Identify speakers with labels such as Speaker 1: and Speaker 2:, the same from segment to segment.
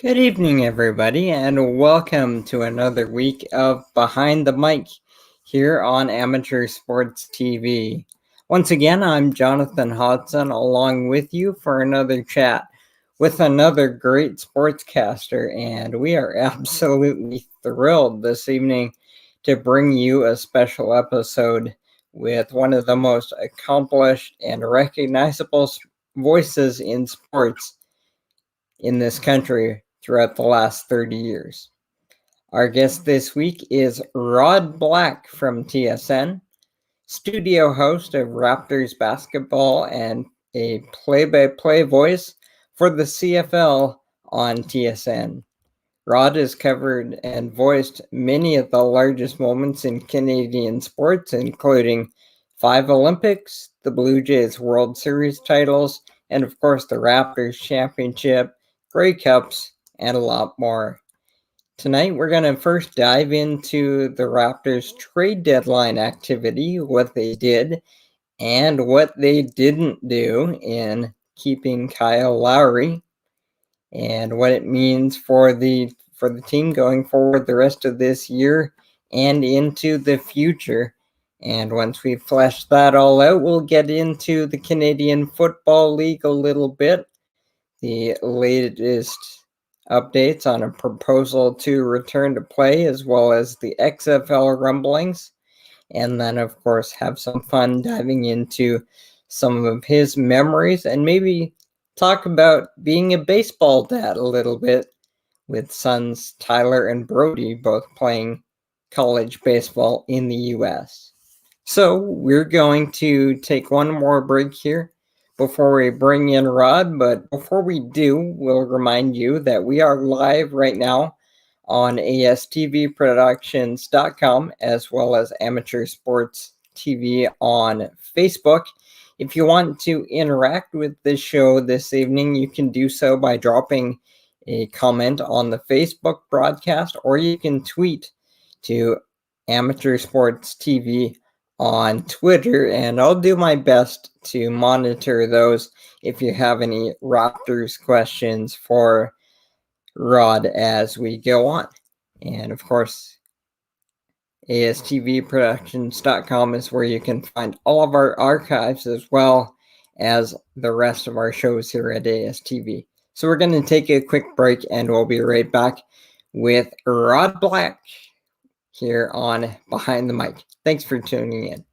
Speaker 1: Good evening, everybody, and welcome to another week of Behind the Mic here on Amateur Sports TV. Once again, I'm Jonathan Hodgson along with you for another chat with another great sportscaster, and we are absolutely thrilled this evening to bring you a special episode with one of the most accomplished and recognizable voices in sports in this country throughout the last 30 years. Our guest this week is Rod Black from TSN, studio host of Raptors basketball and a play-by-play voice for the CFL on TSN. Rod has covered and voiced many of the largest moments in Canadian sports, including 5 Olympics, the Blue Jays World Series titles, and of course the Raptors Championship, Grey Cups, and a lot more. Tonight, we're going to first dive into the Raptors trade deadline activity, what they did, and what they didn't do in keeping Kyle Lowry, and what it means for the team going forward the rest of this year and into the future. And once we flesh that all out, we'll get into the Canadian Football League a little bit, the latest updates on a proposal to return to play, as well as the XFL rumblings, and then of course have some fun diving into some of his memories and maybe talk about being a baseball dad a little bit, with sons Tyler and Brody both playing college baseball in the US. So we're going to take one more break here before we bring in Rod, but before we do, we'll remind you that we are live right now on astvproductions.com as well as Amateur Sports TV on Facebook. If you want to interact with this show this evening, you can do so by dropping a comment on the Facebook broadcast, or you can tweet to Amateur Sports TV on Twitter, and I'll do my best to monitor those if you have any Raptors questions for Rod as we go on. And of course, astvproductions.com is where you can find all of our archives as well as the rest of our shows here at ASTV. So we're going to take a quick break and we'll be right back with Rod Black here on Behind the Mic. Thanks for tuning in.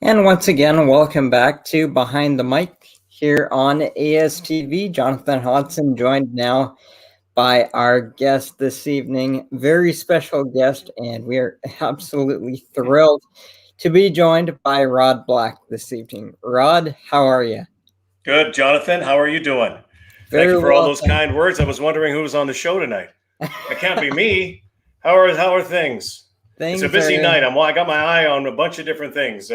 Speaker 1: And once again, welcome back to Behind the Mic here on ASTV. Jonathan Hodgson joined now by our guest this evening, very special guest, and we are absolutely thrilled to be joined by Rod Black this evening. Rod, how are you?
Speaker 2: Good, Jonathan. How are you doing? Thank you for all those kind words. I was wondering who was on the show tonight. It can't be me. How are things? It's a busy night. I got my eye on a bunch of different things.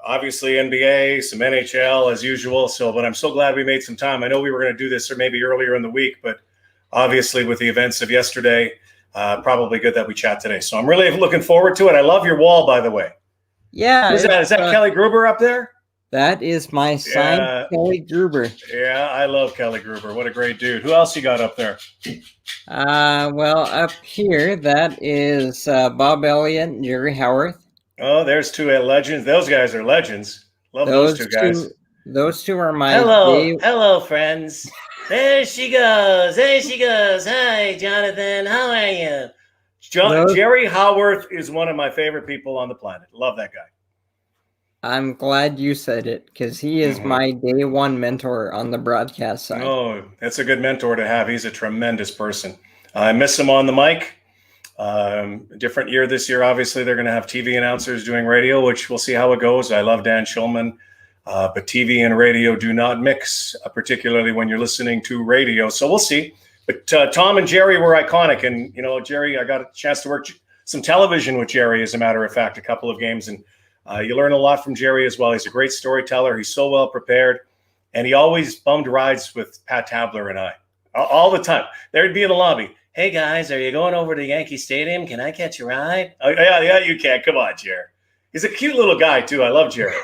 Speaker 2: Obviously NBA, some NHL as usual. But I'm so glad we made some time. I know we were going to do this or maybe earlier in the week, but obviously with the events of yesterday, probably good that we chat today. So I'm really looking forward to it. I love your wall, by the way.
Speaker 1: Yeah.
Speaker 2: Who's that? Is that Kelly Gruber up there?
Speaker 1: That is my son, Kelly Gruber.
Speaker 2: Yeah, I love Kelly Gruber. What a great dude. Who else you got up there?
Speaker 1: Well, up here, that is Bob Elliott and Jerry Howarth.
Speaker 2: Oh, there's two legends. Those guys are legends. Love those two guys.
Speaker 1: Those two are my
Speaker 3: Hello, friends. There she goes. Hi, Jonathan. How are you?
Speaker 2: Jerry Howarth is one of my favorite people on the planet. Love that guy.
Speaker 1: I'm glad you said it, because he is my day one mentor on the broadcast side.
Speaker 2: Oh, that's a good mentor to have. He's a tremendous person. I miss him on the mic. Different year this year. Obviously, they're going to have TV announcers doing radio, which we'll see how it goes. I love Dan Schulman, but TV and radio do not mix, particularly when you're listening to radio. So we'll see. But Tom and Jerry were iconic. And, Jerry, I got a chance to work some television with Jerry, as a matter of fact, a couple of games. And you learn a lot from Jerry as well. He's a great storyteller. He's so well prepared. And he always bummed rides with Pat Tabler and I all the time. There'd be in the lobby.
Speaker 3: Hey, guys, are you going over to Yankee Stadium? Can I catch a ride?
Speaker 2: Oh, yeah, you can. Come on, Jerry. He's a cute little guy, too. I love Jerry.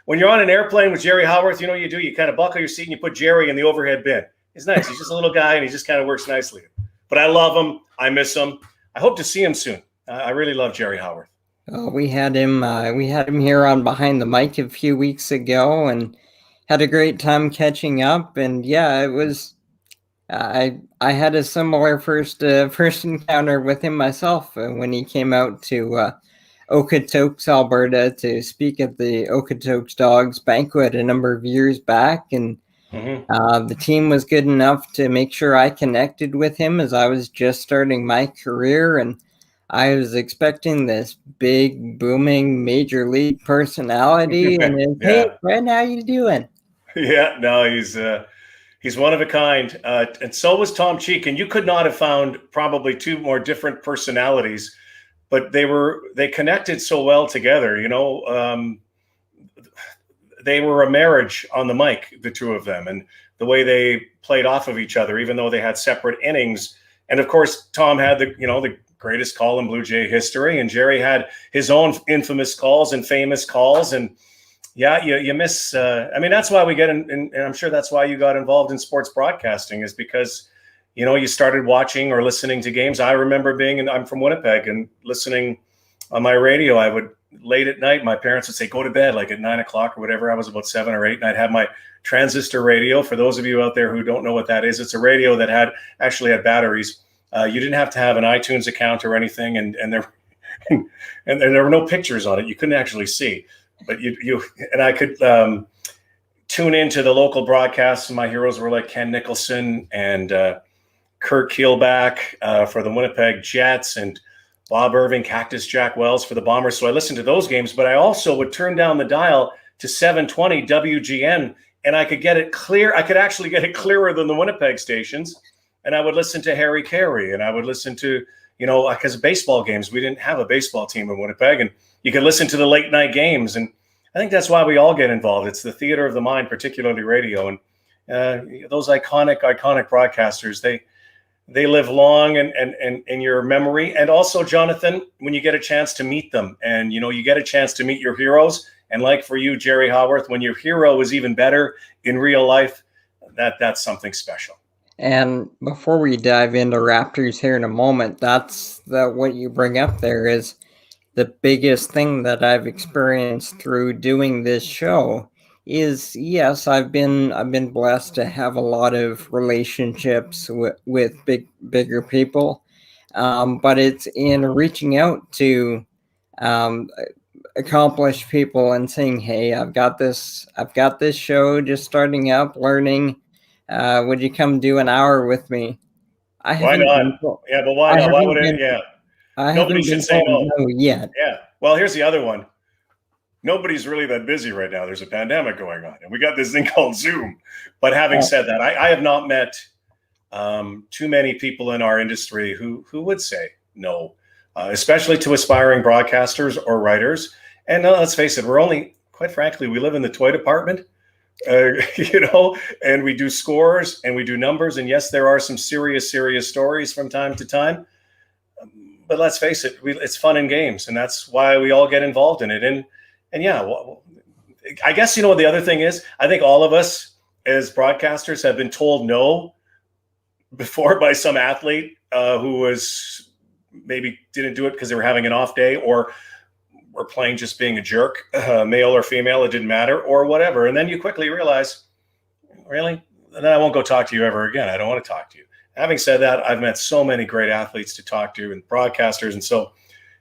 Speaker 2: When you're on an airplane with Jerry Howarth, you do? You kind of buckle your seat and you put Jerry in the overhead bin. He's nice. He's just a little guy, and he just kind of works nicely. But I love him. I miss him. I hope to see him soon. I really love Jerry Howarth.
Speaker 1: Oh, we had him here on Behind the Mic a few weeks ago and had a great time catching up. And yeah, it was I had a similar first encounter with him myself when he came out to Okotoks, Alberta, to speak at the Okotoks Dogs banquet a number of years back. And the team was good enough to make sure I connected with him as I was just starting my career. And I was expecting this big, booming major league personality. And hey, Fred, how you doing?
Speaker 2: Yeah, no, he's one of a kind. And so was Tom Cheek. And you could not have found probably two more different personalities, but they connected so well together. They were a marriage on the mic, the two of them, and the way they played off of each other, even though they had separate innings. And of course, Tom had the greatest call in Blue Jay history, and Jerry had his own infamous calls and famous calls. And yeah, you miss. That's why we get in, and I'm sure that's why you got involved in sports broadcasting, is because you started watching or listening to games. I remember I'm from Winnipeg, and listening on my radio. I would, late at night, my parents would say, go to bed, like at 9 o'clock or whatever. I was about 7 or 8, and I'd have my transistor radio. For those of you out there who don't know what that is, it's a radio that actually had batteries. You didn't have to have an iTunes account or anything, and there and there were no pictures on it. You couldn't actually see, but I could tune into the local broadcasts. My heroes were like Ken Nicholson and Kurt Keelback for the Winnipeg Jets, and Bob Irving, Cactus Jack Wells for the Bombers. So I listened to those games, but I also would turn down the dial to 720 WGN, and I could get it clear. I could actually get it clearer than the Winnipeg stations. And I would listen to Harry Carey, and I would listen to, because of baseball games, we didn't have a baseball team in Winnipeg, and you could listen to the late night games. And I think that's why we all get involved. It's the theater of the mind, particularly radio. And those iconic broadcasters, they live long and in your memory. And also, Jonathan, when you get a chance to meet them, and you get a chance to meet your heroes, and like for you, Jerry Howarth, when your hero is even better in real life, that's something special.
Speaker 1: And before we dive into Raptors here in a moment, what you bring up there is the biggest thing that I've experienced through doing this show. Is yes, I've been blessed to have a lot of relationships with bigger people, but it's in reaching out to accomplished people and saying, "Hey, I've got this show just starting up, learning. Would you come do an hour with me?"
Speaker 2: Why not? Yeah, but why not? Why would it? Yeah, nobody should say no
Speaker 1: yet.
Speaker 2: Yeah. Well, here's the other one. Nobody's really that busy right now. There's a pandemic going on, and we got this thing called Zoom. But having said that, I have not met too many people in our industry who would say no, especially to aspiring broadcasters or writers. And let's face it, quite frankly, we live in the toy department, and we do scores and we do numbers. And yes, there are some serious stories from time to time. But let's face it, it's fun and games, and that's why we all get involved in it. And yeah, I guess the other thing is, I think all of us as broadcasters have been told no before by some athlete who was maybe didn't do it because they were having an off day, or were playing just being a jerk, male or female, it didn't matter, or whatever. And then you quickly realize, really? Then I won't go talk to you ever again. I don't want to talk to you. Having said that, I've met so many great athletes to talk to and broadcasters, and so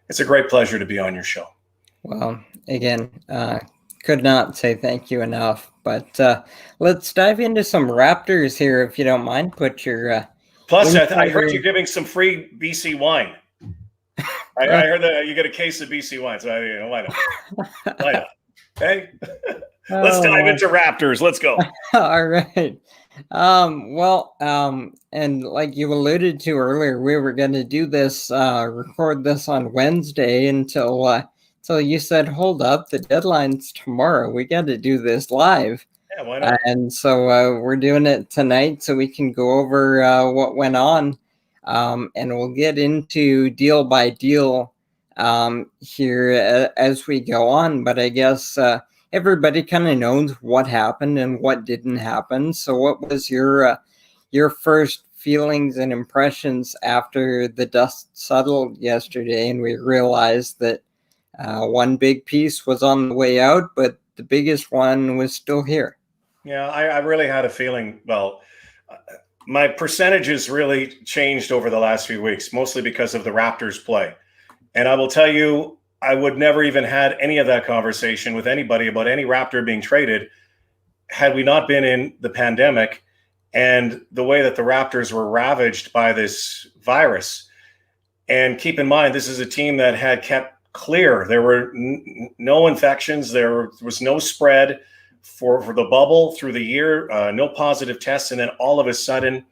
Speaker 2: it's a great pleasure to be on your show. Well,
Speaker 1: again, could not say thank you enough. But let's dive into some Raptors here, if you don't mind. Put your
Speaker 2: plus, I heard you're giving some free BC wine. I heard that you get a case of BC wine, so why not? Why not? Hey, let's dive into Raptors. Let's go.
Speaker 1: All right. And like you alluded to earlier, we were going to do this, record this on Wednesday until you said, hold up, the deadline's tomorrow. We got to do this live.
Speaker 2: Yeah, why not?
Speaker 1: And so we're doing it tonight so we can go over what went on. And we'll get into deal by deal here as we go on. But I guess everybody kind of knows what happened and what didn't happen. So what was your first feelings and impressions after the dust settled yesterday and we realized that one big piece was on the way out, but the biggest one was still here?
Speaker 2: Yeah, I really had a feeling, my percentages really changed over the last few weeks, mostly because of the Raptors play. And I will tell you, I would never even had any of that conversation with anybody about any Raptor being traded had we not been in the pandemic and the way that the Raptors were ravaged by this virus. And keep in mind, this is a team that had kept clear. There were no infections. There was no spread for the bubble through the year, no positive tests. And then all of a sudden,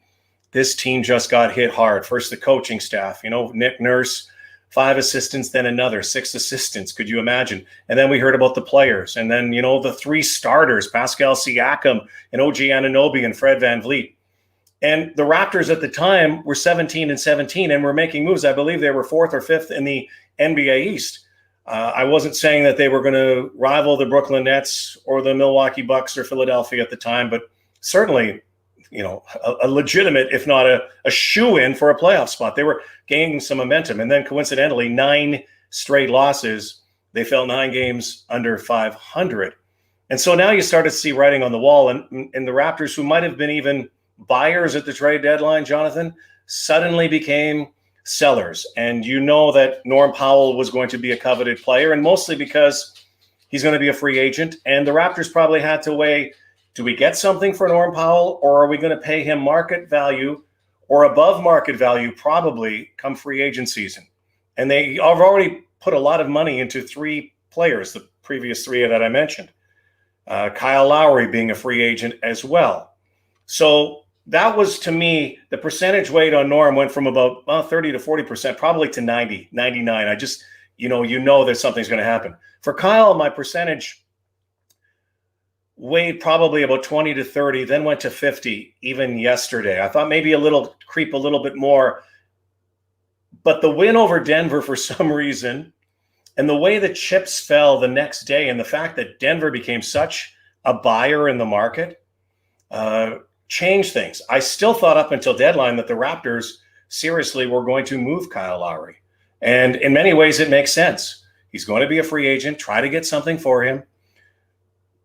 Speaker 2: this team just got hit hard. First, the coaching staff, Nick Nurse, 5 assistants, then another 6 assistants. Could you imagine? And then we heard about the players. And then, the 3 starters, Pascal Siakam and OG Anunoby and Fred VanVleet. And the Raptors at the time were 17-17 and were making moves. I believe they were 4th or 5th in the NBA East. I wasn't saying that they were going to rival the Brooklyn Nets or the Milwaukee Bucks or Philadelphia at the time, but certainly, a legitimate, if not a shoe-in for a playoff spot. They were gaining some momentum. And then coincidentally, 9 straight losses. They fell 9 games under 500. And so now you start to see writing on the wall. And the Raptors, who might have been even buyers at the trade deadline, Jonathan, suddenly became sellers. And that Norman Powell was going to be a coveted player, and mostly because he's going to be a free agent. And the Raptors probably had to weigh, do we get something for Norman Powell, or are we going to pay him market value or above market value probably come free agent season? And they have already put a lot of money into 3 players, the previous 3 that I mentioned. Kyle Lowry being a free agent as well. So that was, to me, the percentage weight on Norm went from about 30 to 40%, probably to 90, 99. I just, that something's going to happen. For Kyle, my percentage weighed probably about 20 to 30, then went to 50 even yesterday. I thought maybe creep a little bit more. But the win over Denver for some reason, and the way the chips fell the next day, and the fact that Denver became such a buyer in the market, change things. I still thought up until deadline that the Raptors seriously were going to move Kyle Lowry. And in many ways, it makes sense. He's going to be a free agent, try to get something for him.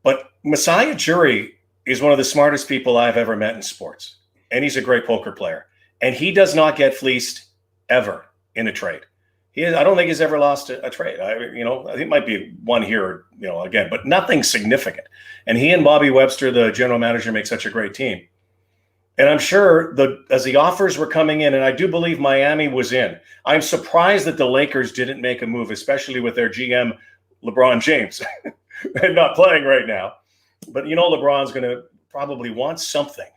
Speaker 2: But Masai Ujiri is one of the smartest people I've ever met in sports. And he's a great poker player. And he does not get fleeced ever in a trade. I don't think he's ever lost a trade. I think it might be one here, again, but nothing significant. And he and Bobby Webster, the general manager, make such a great team. And I'm sure as the offers were coming in, and I do believe Miami was in, I'm surprised that the Lakers didn't make a move, especially with their GM, LeBron James, and not playing right now. But, LeBron's going to probably want something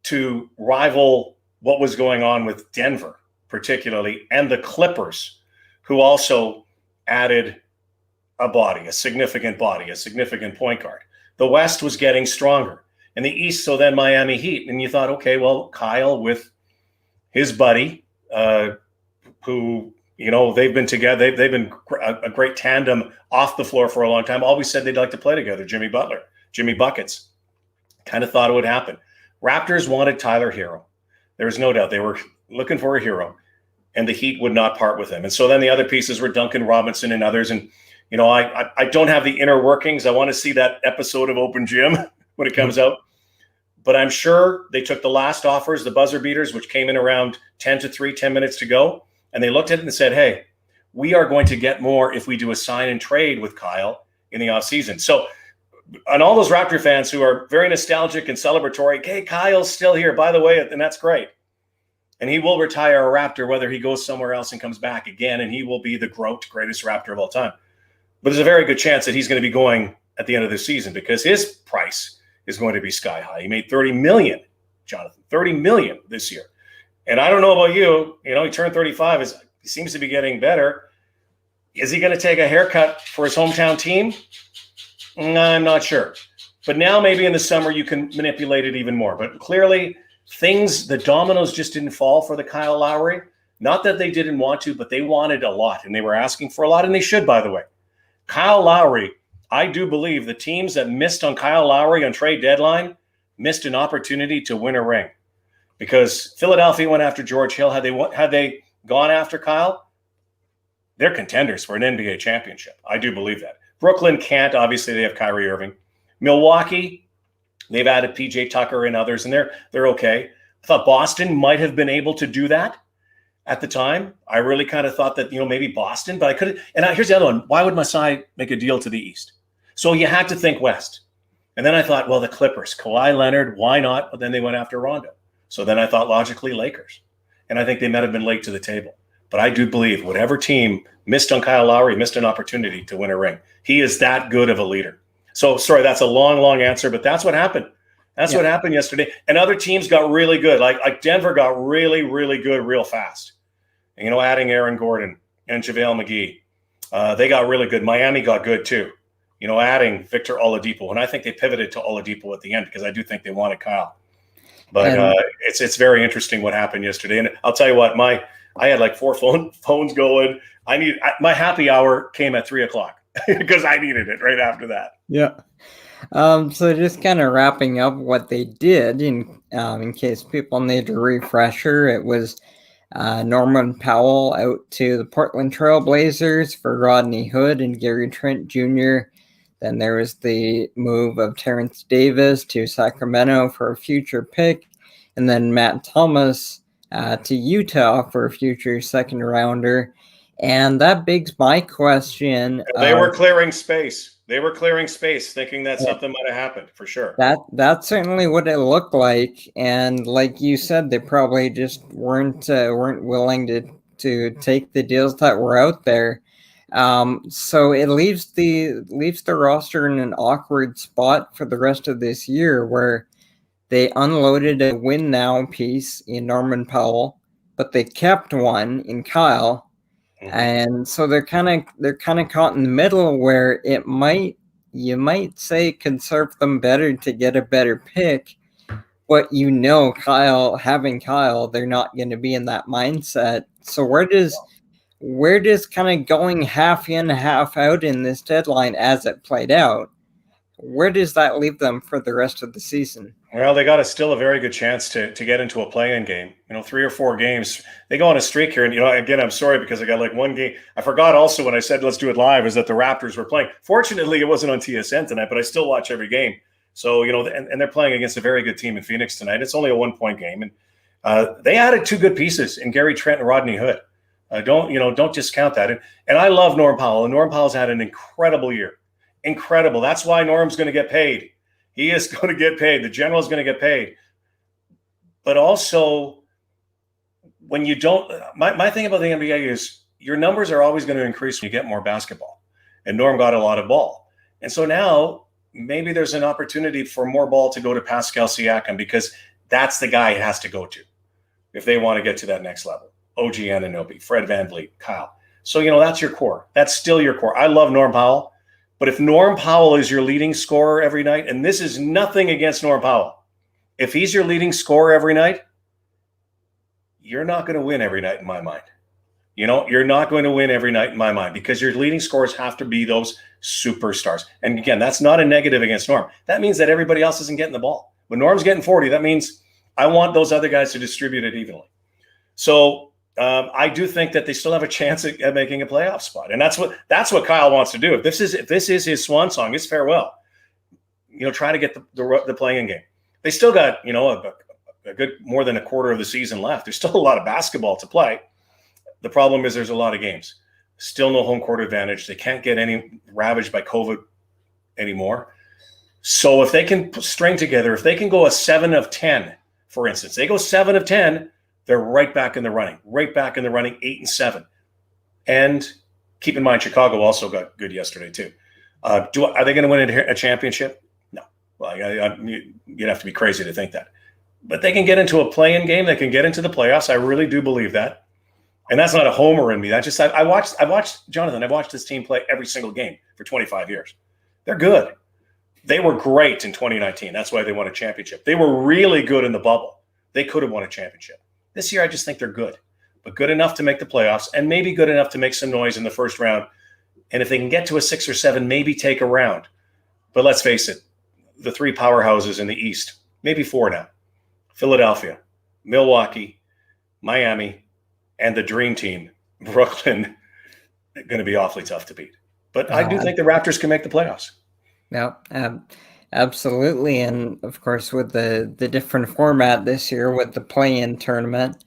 Speaker 2: to rival what was going on with Denver, particularly, and the Clippers, who also added a significant point guard. The West was getting stronger. And the East, so then Miami Heat. And you thought, okay, well, Kyle with his buddy, who, they've been together. They've been a great tandem off the floor for a long time. Always said they'd like to play together, Jimmy Buckets. Kind of thought it would happen. Raptors wanted Tyler Hero. There was no doubt they were looking for a hero. And the Heat would not part with him. And so then the other pieces were Duncan Robinson and others. And, I don't have the inner workings. I want to see that episode of Open Gym when it comes out. But I'm sure they took the last offers, the buzzer beaters, which came in around 10 minutes to go. And they looked at it and said, hey, we are going to get more if we do a sign and trade with Kyle in the offseason. So on all those Raptor fans who are very nostalgic and celebratory, hey, Kyle's still here, by the way, and that's great. and he will retire a Raptor, whether he goes somewhere else and comes back again, and he will be the greatest Raptor of all time. But there's a very good chance that he's going to be going at the end of the season because his price is going to be sky high. He made $30 million, Jonathan, $30 million this year. And I don't know about you, he turned 35. He seems to be getting better. Is he going to take a haircut for his hometown team? I'm not sure. But now maybe in the summer you can manipulate it even more. But clearly the dominoes just didn't fall for the Kyle Lowry. Not that they didn't want to, but they wanted a lot, and they were asking for a lot, and they should, by the way. Kyle Lowry, I do believe the teams that missed on Kyle Lowry on trade deadline missed an opportunity to win a ring. Because Philadelphia went after George Hill. Had they gone after Kyle, they're contenders for an NBA championship. I do believe that. Brooklyn can't. Obviously, they have Kyrie Irving. Milwaukee, they've added PJ Tucker and others, and they're okay. I thought Boston might have been able to do that at the time. I really kind of thought that, maybe Boston, but I couldn't. And here's the other one. Why would Masai make a deal to the East? So you had to think West. And then I thought, well, the Clippers, Kawhi Leonard, why not? But then they went after Rondo. So then I thought logically Lakers. And I think they might have been late to the table. But I do believe whatever team missed on Kyle Lowry missed an opportunity to win a ring. He is that good of a leader. So, sorry, that's a long, long answer, but that's what happened. That's what happened yesterday. And other teams got really good. Like Denver got really, really good real fast. And, adding Aaron Gordon and JaVale McGee. They got really good. Miami got good too. Adding Victor Oladipo. And I think they pivoted to Oladipo at the end because I do think they wanted Kyle. But it's very interesting what happened yesterday. And I'll tell you what, I had like 4 phones going. My happy hour came at 3:00 because I needed it right after that.
Speaker 1: Yeah. So just kind of wrapping up what they did in case people need a refresher, it was Norman Powell out to the Portland Trailblazers for Rodney Hood and Gary Trent Jr. Then there was the move of Terrence Davis to Sacramento for a future pick, and then Matt Thomas to Utah for a future second rounder. And that begs my question.
Speaker 2: They were clearing space. They were clearing space, thinking that something might have happened, for sure.
Speaker 1: That's certainly what it looked like. And like you said, they probably just weren't willing to take the deals that were out there. So it leaves the roster in an awkward spot for the rest of this year, where they unloaded a win now piece in Norman Powell, but they kept one in Kyle. Mm-hmm. And so they're kind of caught in the middle, where you might say could serve them better to get a better pick, but having Kyle, they're not going to be in that mindset. So where does kind of going half in, half out in this deadline as it played out, where does that leave them for the rest of the season?
Speaker 2: Well, they got still a very good chance to get into a play-in game. 3 or 4 games. They go on a streak here. And, again, I'm sorry because I got like one game. I forgot also when I said let's do it live is that the Raptors were playing. Fortunately, it wasn't on TSN tonight, but I still watch every game. So, and they're playing against a very good team in Phoenix tonight. It's only a 1-point game. And they added 2 good pieces in Gary Trent and Rodney Hood. Don't discount that. And I love Norm Powell. And Norm Powell's had an incredible year. Incredible. That's why Norm's going to get paid. He is going to get paid. The general is going to get paid. But also, when you don't – my thing about the NBA is your numbers are always going to increase when you get more basketball. And Norm got a lot of ball. And so now maybe there's an opportunity for more ball to go to Pascal Siakam, because that's the guy it has to go to if they want to get to that next level. OG Anunoby, Fred VanVleet, Kyle. So, that's your core. That's still your core. I love Norm Powell. But if Norm Powell is your leading scorer every night, and this is nothing against Norm Powell, if he's your leading scorer every night, you're not going to win every night in my mind. You're not going to win every night in my mind, because your leading scorers have to be those superstars. And again, that's not a negative against Norm. That means that everybody else isn't getting the ball. When Norm's getting 40, that means I want those other guys to distribute it evenly. So I do think that they still have a chance at making a playoff spot, and that's what Kyle wants to do. If this is his swan song, his farewell, try to get the play-in game. They still got a good more than a quarter of the season left. There's still a lot of basketball to play. The problem is there's a lot of games. Still no home court advantage. They can't get any ravaged by COVID anymore. So if they can string together, if they can go a 7 of 10, for instance, they go 7 of 10. They're right back in the running, 8-7. And keep in mind, Chicago also got good yesterday too. Are they going to win a championship? No. Well, you'd have to be crazy to think that. But they can get into a play-in game. They can get into the playoffs. I really do believe that. And that's not a homer in me. That's just I watched Jonathan. I've watched this team play every single game for 25 years. They're good. They were great in 2019. That's why they won a championship. They were really good in the bubble. They could have won a championship. This year, I just think they're good, but good enough to make the playoffs and maybe good enough to make some noise in the first round. And if they can get to a 6 or 7, maybe take a round. But let's face it, the 3 powerhouses in the East, maybe 4 now, Philadelphia, Milwaukee, Miami, and the dream team, Brooklyn, going to be awfully tough to beat. But I do think the Raptors can make the playoffs.
Speaker 1: Yeah, absolutely. And of course, with the different format this year with the play-in tournament,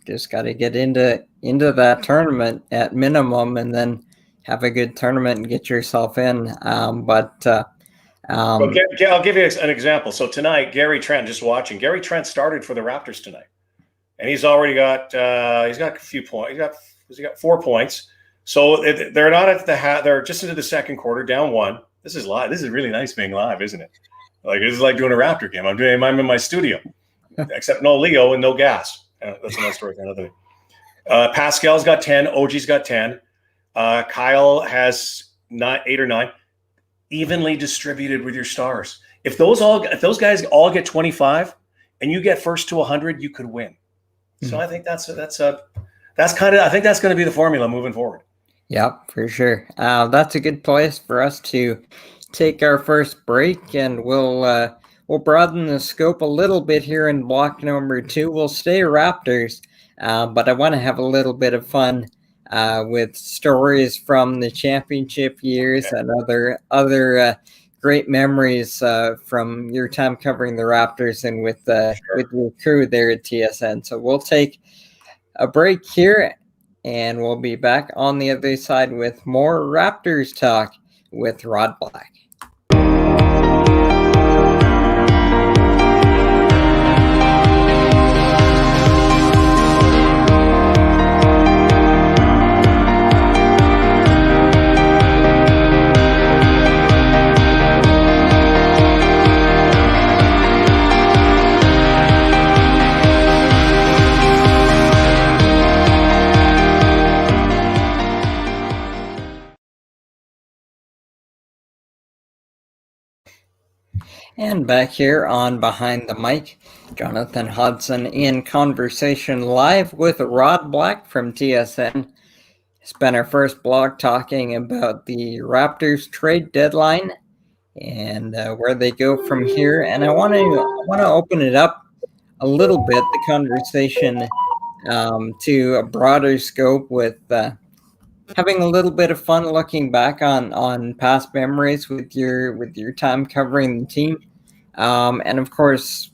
Speaker 1: just got to get into that tournament at minimum and then have a good tournament and get yourself in. Well,
Speaker 2: I'll give you an example. So tonight, Gary Trent, just watching, Gary Trent started for the Raptors tonight. And he's already got he's got a few points. He's got 4 points. So they're not at the they're just into the second quarter, down 1. This is live. This is really nice being live, isn't it? Like this is like doing a Raptor game. I'm in my studio, except no Leo and no gas. That's another story for another day. Pascal's got 10. OG's got 10. Kyle has 8 or 9, evenly distributed with your stars. If those guys all get 25, and you get first to 100, you could win. So I think that's going to be the formula moving forward.
Speaker 1: Yep, for sure. That's a good place for us to take our first break, and we'll broaden the scope a little bit here in block number 2. We'll stay Raptors, but I want to have a little bit of fun with stories from the championship years and other great memories from your time covering the Raptors and with your crew there at TSN. So we'll take a break here, and we'll be back on the other side with more Raptors talk with Rod Black. And back here on Behind the Mic, Jonathan Hodgson in conversation live with Rod Black from TSN. Spent our first blog talking about the Raptors trade deadline and where they go from here. And I want to open it up a little bit, the conversation to a broader scope with having a little bit of fun looking back on past memories with your time covering the team. And of course,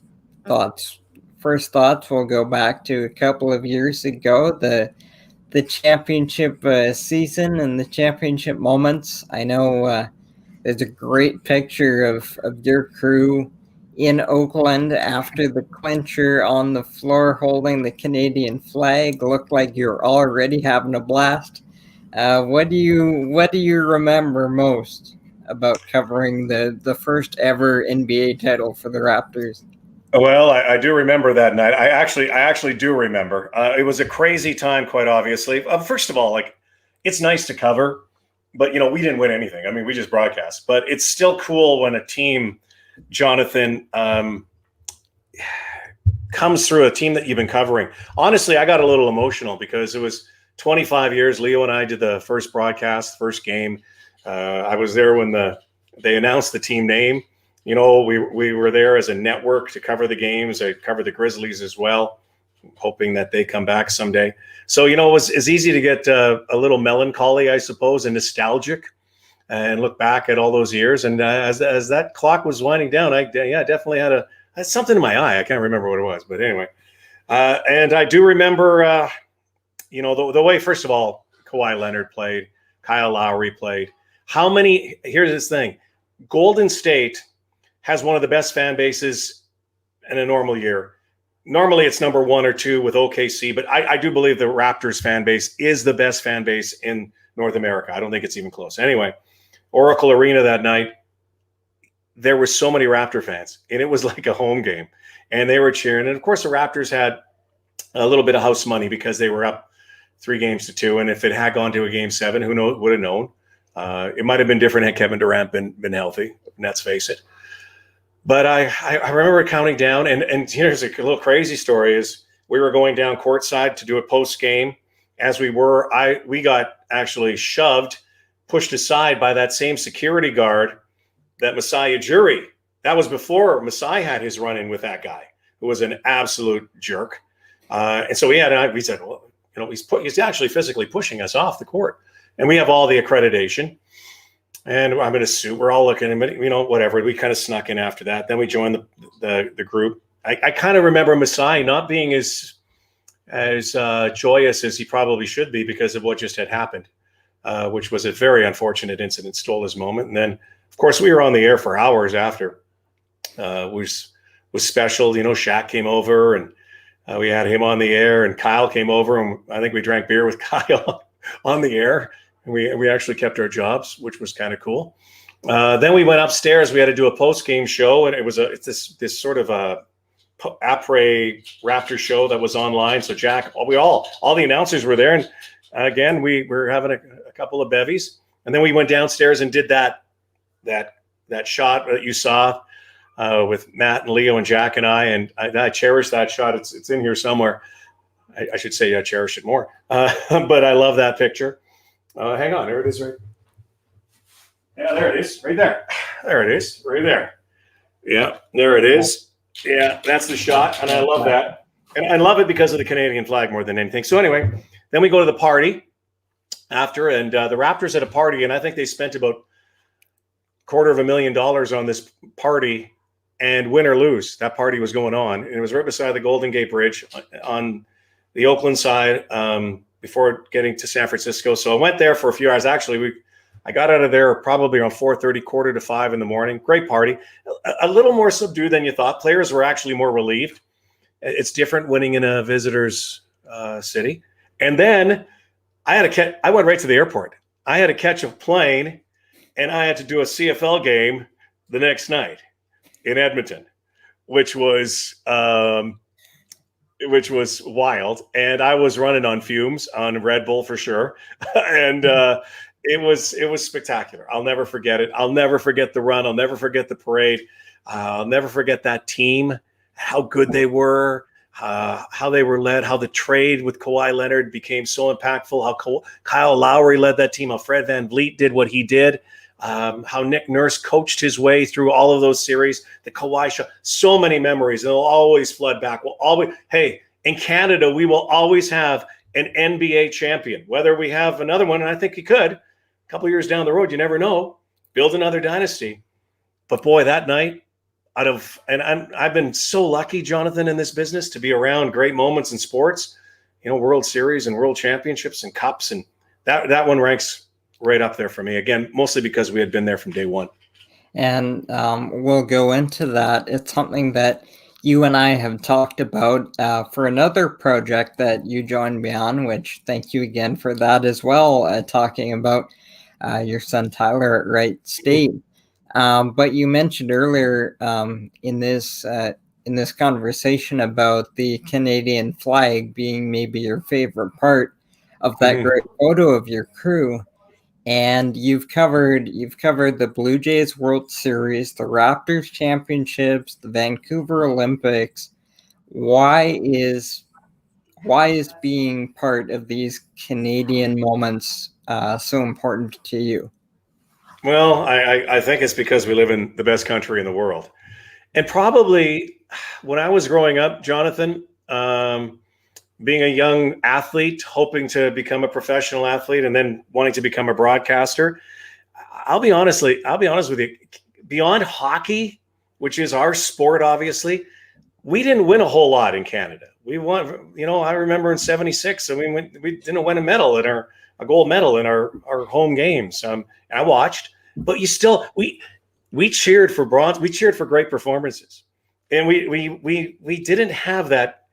Speaker 1: first thoughts will go back to a couple of years ago, the championship season and the championship moments. I know there's a great picture of your crew in Oakland after the clincher on the floor holding the Canadian flag. Looked like you're already having a blast. What do you remember most about covering the first ever NBA title for the Raptors?
Speaker 2: Well, I do remember that night. I actually do remember. It was a crazy time, quite obviously. First of all, like, it's nice to cover, but we didn't win anything. I mean, we just broadcast. But it's still cool when a team, Jonathan, comes through, a team that you've been covering. Honestly, I got a little emotional because it was 25 years. Leo and I did the first broadcast, first game. I was there when they announced the team name. We were there as a network to cover the games. I covered the Grizzlies as well, hoping that they come back someday. So, it was easy to get a little melancholy, I suppose, and nostalgic and look back at all those years. And as that clock was winding down, I definitely had something in my eye. I can't remember what it was, but anyway. And I do remember, the way, first of all, Kawaii Leonard played, Kyle Lowry played. Here's this thing. Golden State has one of the best fan bases in a normal year. normally it's number 1 or 2 with OKC, but I do believe the Raptors fan base is the best fan base in North America. I don't think it's even close. Anyway, Oracle Arena that night, there were so many Raptor fans, and it was like a home game, and they were cheering. And of course, the Raptors had a little bit of house money because they were up 3-2, and if it had gone to a Game 7, who knows, would have known. It might have been different had Kevin Durant been healthy. Let's face it. But I remember counting down, and here's a little crazy story: is we were going down courtside to do a post game. As we got actually pushed aside by that same security guard, that Masai Ujiri. That was before Masai had his run-in with that guy, who was an absolute jerk. And so we said, well, he's actually physically pushing us off the court, and we have all the accreditation. And I'm in a suit. We're all looking at him, whatever. We kind of snuck in after that. Then we joined the group. I kind of remember Masai not being as joyous as he probably should be because of what just had happened, which was a very unfortunate incident, stole his moment. And then, of course, we were on the air for hours after. Was special. Shaq came over, and we had him on the air, and Kyle came over, and I think we drank beer with Kyle on the air. We actually kept our jobs, which was kind of cool. Then we went upstairs. We had to do a post-game show, and it's this sort of a après Raptor show that was online. So Jack, all the announcers were there, and again we were having a couple of bevies, and then we went downstairs and did that shot that you saw with Matt and Leo and Jack and I cherish that shot. It's in here somewhere. I should say I cherish it more, but I love that picture. Hang on, there it is, right? Yeah, there it is, right there. There it is, right there. Yeah, there it is. Yeah, that's the shot, and I love that. And I love it because of the Canadian flag more than anything. So anyway, then we go to the party after, and the Raptors had a party, and I think they spent about $250,000 on this party, and win or lose, that party was going on. And it was right beside the Golden Gate Bridge on the Oakland side, before getting to San Francisco. So I went there for a few hours. Actually, I got out of there probably around 4:30, 4:45 in the morning. Great party. A little more subdued than you thought. Players were actually more relieved. It's different winning in a visitor's city. And then I went right to the airport. I had to catch a plane, and I had to do a CFL game the next night in Edmonton, which was wild. And I was running on fumes on Red Bull for sure. And it was spectacular. I'll never forget it. I'll never forget the run. I'll never forget the parade. I'll never forget that team, how good they were, how they were led, how the trade with Kawaii Leonard became so impactful, how Kyle Lowry led that team, how Fred VanVleet did what he did, how Nick Nurse coached his way through all of those series, the Kawhi show, so many memories. And they'll always flood back. Hey, in Canada, we will always have an NBA champion, whether we have another one, and I think you could, a couple years down the road, you never know, build another dynasty. But boy, that night, I've been so lucky, Jonathan, in this business to be around great moments in sports, World Series and World Championships and Cups, and that one ranks right up there for me. Again, mostly because we had been there from day one. And
Speaker 1: we'll go into that. It's something that you and I have talked about for another project that you joined me on, which thank you again for that as well, talking about your son Tyler at Wright State. But you mentioned earlier in this conversation about the Canadian flag being maybe your favorite part of that great photo of your crew. And you've covered the Blue Jays World Series, the Raptors Championships, the Vancouver Olympics. Why is being part of these Canadian moments so important to you?
Speaker 2: Well, I think it's because we live in the best country in the world. And probably when I was growing up, Jonathan, being a young athlete, hoping to become a professional athlete and then wanting to become a broadcaster, I'll be honest with you, beyond hockey, which is our sport, obviously, we didn't win a whole lot in Canada. We won, I remember in '76, and we didn't win a gold medal in our home games. And I watched, but we cheered for bronze. We cheered for great performances. And we didn't have that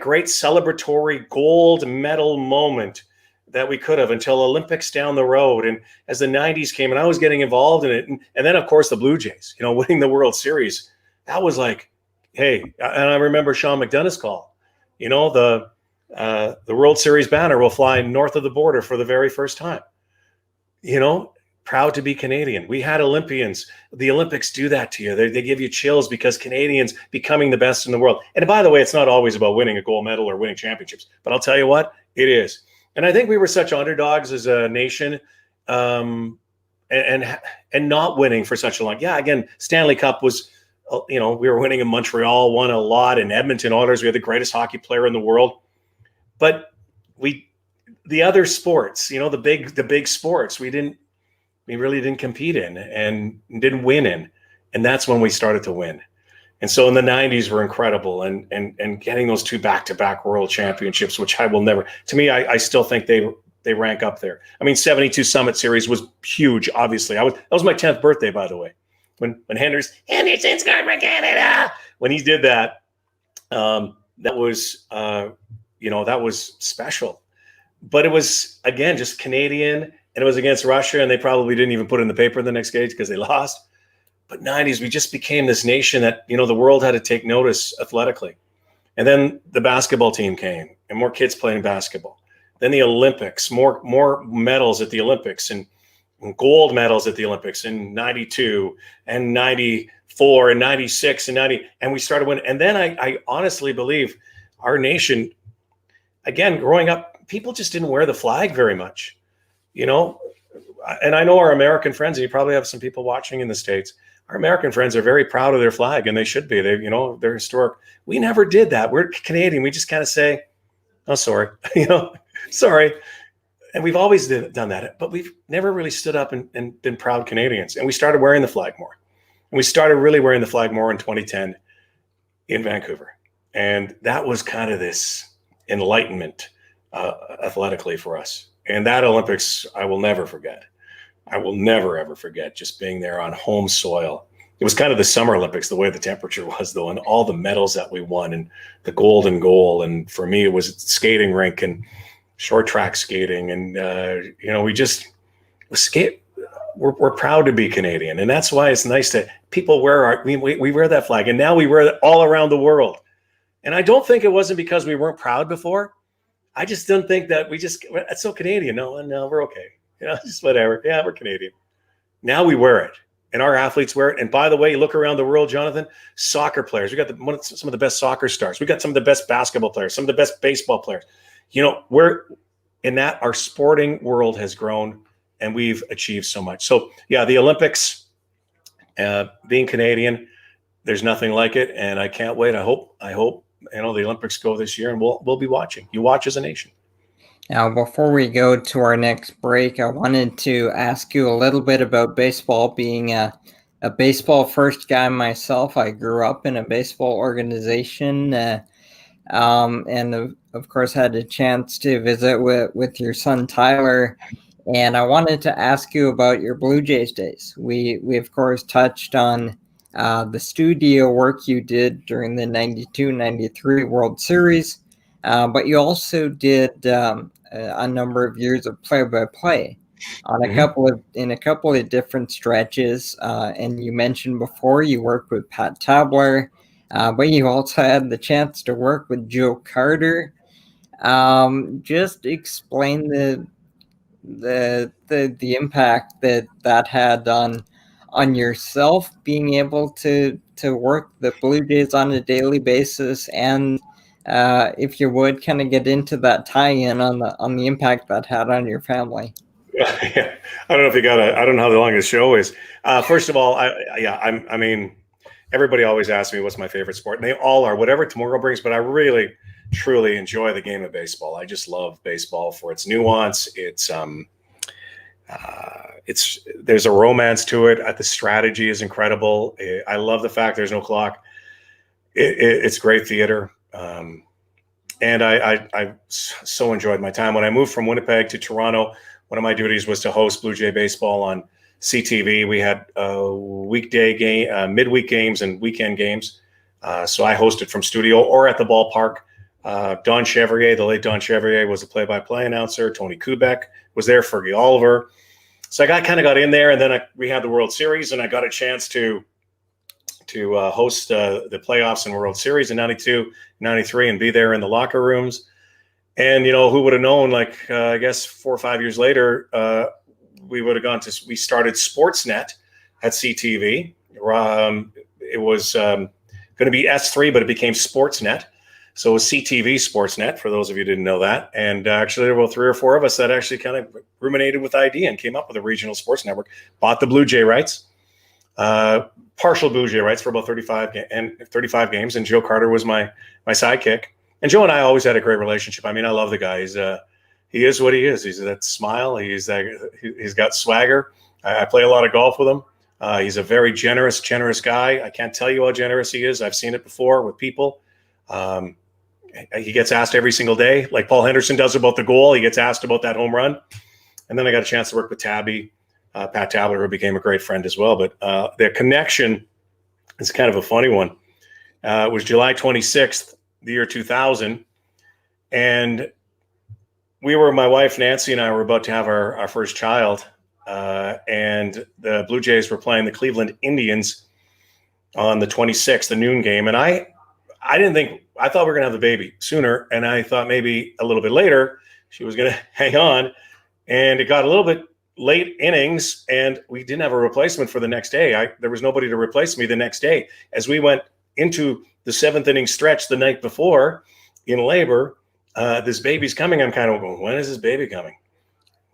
Speaker 2: great celebratory gold medal moment that we could have until Olympics down the road. And as the 90s came and I was getting involved in it, and then of course the Blue Jays, winning the World Series, that was like, hey, and I remember Sean McDonough's call, the World Series banner will fly north of the border for the very first time. Proud to be Canadian. We had Olympians. The Olympics do that to you. They give you chills because Canadians becoming the best in the world. And by the way, it's not always about winning a gold medal or winning championships, but I'll tell you what, it is. And I think we were such underdogs as a nation, and not winning for such a long. Yeah, again, Stanley Cup was, we were winning in Montreal, won a lot in Edmonton Oilers. We had the greatest hockey player in the world, but the other sports, the big sports, we really didn't compete in and didn't win in. And that's when we started to win. And so in the 90s were incredible, and getting those 2 back-to-back world championships, which I will never, to me, I still think they rank up there. I mean, 72 Summit Series was huge, obviously. That was my 10th birthday, by the way. When Henderson scored for Canada, when he did that, that was, that was special. But it was, again, just Canadian, and it was against Russia, and they probably didn't even put it in the paper the next day because they lost. But 90s, we just became this nation that, the world had to take notice athletically. And then the basketball team came, and more kids playing basketball. Then the Olympics, more medals at the Olympics, and gold medals at the Olympics in 92 and 94 and 96 and 90. And we started winning. And then I honestly believe our nation, again, growing up, people just didn't wear the flag very much, And I know our American friends, and you probably have some people watching in the States, our American friends are very proud of their flag, and they should be. They're historic. We never did that. We're Canadian. We just kind of say, "Oh, sorry," sorry. And we've always done that, but we've never really stood up and been proud Canadians. And we started wearing the flag more. And we started really wearing the flag more in 2010 in Vancouver. And that was kind of this enlightenment athletically for us. And that Olympics, I will never forget. I will never, ever forget just being there on home soil. It was kind of the Summer Olympics, the way the temperature was, though, and all the medals that we won and the golden goal. And for me, it was skating rink and short track skating. And, we just skate. We're proud to be Canadian. And that's why it's nice that people wear we wear that flag. And now we wear it all around the world. And I don't think it wasn't because we weren't proud before. I just don't think that that's so Canadian. No, we're okay. Just whatever. Yeah, we're Canadian. Now we wear it, and our athletes wear it. And by the way, you look around the world, Jonathan, soccer players. We got some of the best soccer stars. We got some of the best basketball players, some of the best baseball players. We're in that our sporting world has grown, and we've achieved so much. So yeah, the Olympics, being Canadian, there's nothing like it, and I can't wait. I hope the Olympics go this year, and we'll be watching. You watch as a nation.
Speaker 1: Now, before we go to our next break, I wanted to ask you a little bit about baseball. Being a baseball first guy myself, I grew up in a baseball organization, and of course had a chance to visit with your son Tyler. And I wanted to ask you about your Blue Jays days. We of course touched on the studio work you did during the 92-93 World Series. But you also did a number of years of play-by-play on a couple of different stretches. And you mentioned before you worked with Pat Tabler, but you also had the chance to work with Joe Carter. Just explain the impact that had on yourself, being able to work the Blue Jays on a daily basis, and if you would kind of get into that tie-in on the impact that had on your family.
Speaker 2: Yeah. I don't know if you I don't know how long the show is. First of all, I mean, everybody always asks me what's my favorite sport, and they all are, whatever tomorrow brings, but I really, truly enjoy the game of baseball. I just love baseball for its nuance. There's a romance to it. The strategy is incredible. I love the fact there's no clock. It's great theater. And I so enjoyed my time. When I moved from Winnipeg to Toronto, one of my duties was to host Blue Jay baseball on CTV. We had weekday game, midweek games and weekend games So I hosted from studio or at the ballpark. Don Chevrier, the late Don Chevrier, was a play-by-play announcer. Tony Kubek was there. Fergie Oliver. So I kind of got in there, and then we had the World Series, and I got a chance to host the playoffs and World Series in 92, 93, and be there in the locker rooms. And, who would have known, I guess 4 or 5 years later, we would have we started Sportsnet at CTV. It was going to be S3, but it became Sportsnet. So it was CTV Sportsnet, for those of you who didn't know that. And actually, there were 3 or 4 of us that actually kind of ruminated with the idea and came up with a regional sports network, bought the Blue Jay rights, partial Blue Jay rights for about 35 games. And Joe Carter was my sidekick. And Joe and I always had a great relationship. I mean, I love the guy. He is what he is. He's that smile. He's got swagger. I play a lot of golf with him. He's a very generous guy. I can't tell you how generous he is. I've seen it before with people. He gets asked every single day, like Paul Henderson does about the goal. He gets asked about that home run. And then I got a chance to work with Tabby, Pat Tabler, who became a great friend as well. But their connection is kind of a funny one. It was July 26th, the year 2000. And my wife, Nancy, and I were about to have our first child. And the Blue Jays were playing the Cleveland Indians on the 26th, the noon game. And I thought we were going to have the baby sooner. And I thought maybe a little bit later she was going to hang on. And it got a little bit late innings, and we didn't have a replacement for the next day. There was nobody to replace me the next day. As we went into the 7th inning stretch the night before in labor, this baby's coming. I'm kind of going, when is this baby coming?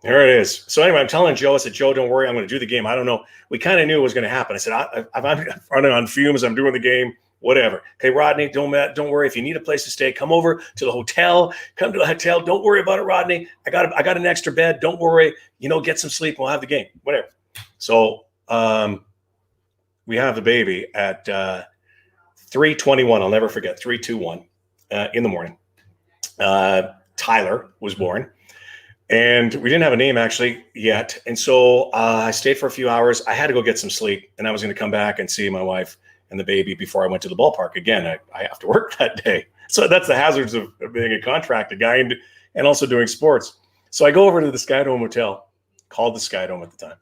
Speaker 2: There it is. So anyway, I'm telling Joe, I said, Joe, don't worry. I'm going to do the game. I don't know. We kind of knew it was going to happen. I said, I'm running on fumes. I'm doing the game. Whatever. Okay, Rodney, don't worry. If you need a place to stay, come over to the hotel. Come to the hotel. Don't worry about it, Rodney. I got an extra bed. Don't worry. Get some sleep. We'll have the game. Whatever. So we have the baby at 3:21. I'll never forget. 3:21 in the morning. Tyler was born, and we didn't have a name actually yet. And so I stayed for a few hours. I had to go get some sleep, and I was going to come back and see my wife and the baby before I went to the ballpark. Again, I have to work that day. So that's the hazards of being a contracted guy and also doing sports. So I go over to the Skydome Hotel, called the Skydome at the time.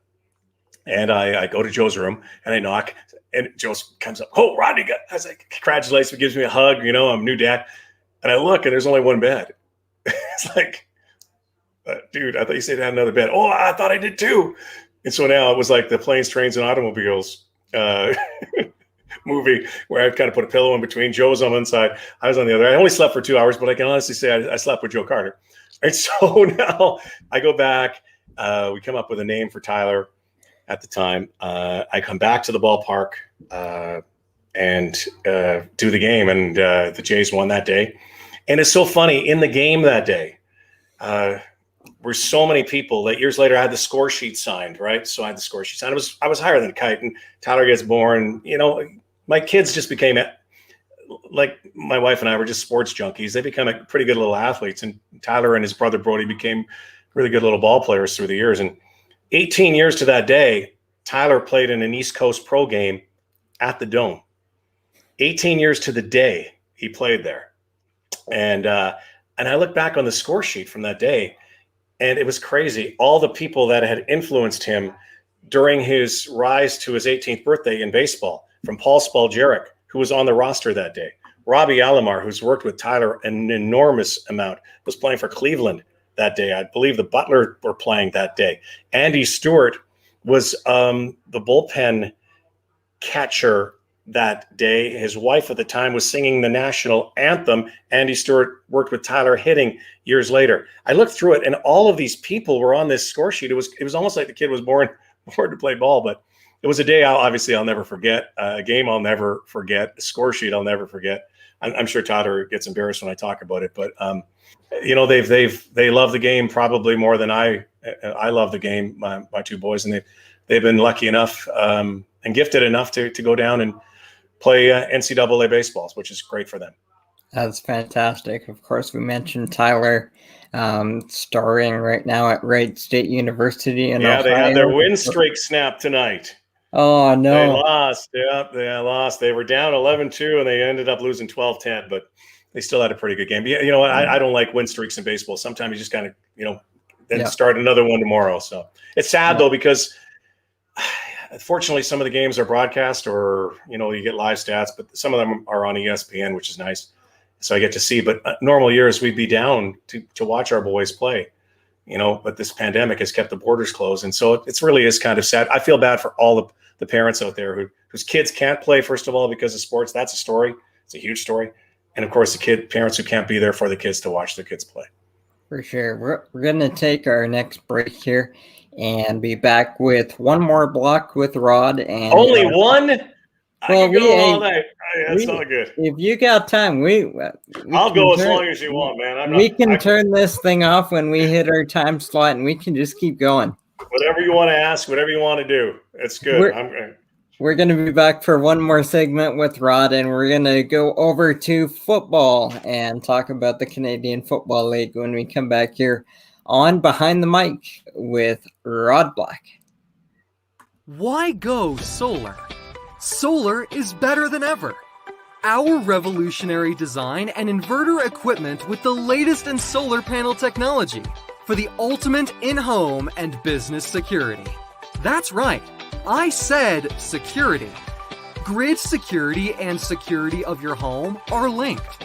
Speaker 2: And I go to Joe's room and I knock, and Joe comes up. Oh, Rodney, I was like, congratulations, he gives me a hug. I'm a new dad. And I look, and there's only one bed. It's like, dude, I thought you said you had another bed. Oh, I thought I did too. And so now it was like the Planes, Trains, and Automobiles movie where I kind of put a pillow in between. Joe was on one side, I was on the other. I only slept for 2 hours, but I can honestly say I slept with Joe Carter. And so now I go back. We come up with a name for Tyler at the time. I come back to the ballpark and do the game, and the Jays won that day. And it's so funny, in the game that day, were so many people that years later I had the score sheet signed, right? So I had the score sheet signed. I was higher than Kite, and Tyler gets born. My kids just became, like my wife and I were just sports junkies. They became pretty good little athletes, and Tyler and his brother Brody became really good little ball players through the years. And 18 years to that day, Tyler played in an East Coast pro game at the Dome. 18 years to the day he played there. And I look back on the score sheet from that day, and it was crazy. All the people that had influenced him during his rise to his 18th birthday in baseball, from Paul Spalgeric, who was on the roster that day, Robbie Alomar, who's worked with Tyler an enormous amount, was playing for Cleveland that day. I believe the Butler were playing that day. Andy Stewart was the bullpen catcher that day. His wife at the time was singing the national anthem. Andy Stewart worked with Tyler hitting years later. I looked through it, and all of these people were on this score sheet. It was almost like the kid was born to play ball, but it was a day I'll never forget, a game I'll never forget, a score sheet I'll never forget. I'm sure Tyler gets embarrassed when I talk about it, but they love the game probably more than I love the game. My 2 boys, and they've been lucky enough and gifted enough to go down and play NCAA baseballs, which is great for them.
Speaker 1: That's fantastic. Of course, we mentioned Tyler starring right now at Wright State University in Ohio.
Speaker 2: They had their win streak snap tonight.
Speaker 1: Oh, no.
Speaker 2: They lost. Yeah, they lost. They were down 11-2, and they ended up losing 12-10, but they still had a pretty good game. You know what? I don't like win streaks in baseball. Sometimes you just kind of, then start another one tomorrow. So it's sad, though, because fortunately some of the games are broadcast or, you get live stats, but some of them are on ESPN, which is nice. So I get to see. But normal years, we'd be down to watch our boys play. But this pandemic has kept the borders closed. And so it really is kind of sad. I feel bad for all the parents out there whose kids can't play, first of all, because of sports. That's a story. It's a huge story. And, of course, parents who can't be there for the kids to watch their kids play. For
Speaker 1: sure. We're going to take our next break here and be back with one more block with Rod. And
Speaker 2: only one? I can go all night. That's not good.
Speaker 1: If you got time,
Speaker 2: I'll go as long as you want, man.
Speaker 1: We can turn this thing off when we hit our time slot, and we can just keep going.
Speaker 2: Whatever you want to ask, whatever you want to do. It's good.
Speaker 1: We're going to be back for one more segment with Rod, and we're going to go over to football and talk about the Canadian Football League when we come back here on Behind the Mic with Rod Black.
Speaker 4: Why go solar? Solar is better than ever. Our revolutionary design and inverter equipment with the latest in solar panel technology for the ultimate in-home and business security. That's right, I said security. Grid security and security of your home are linked.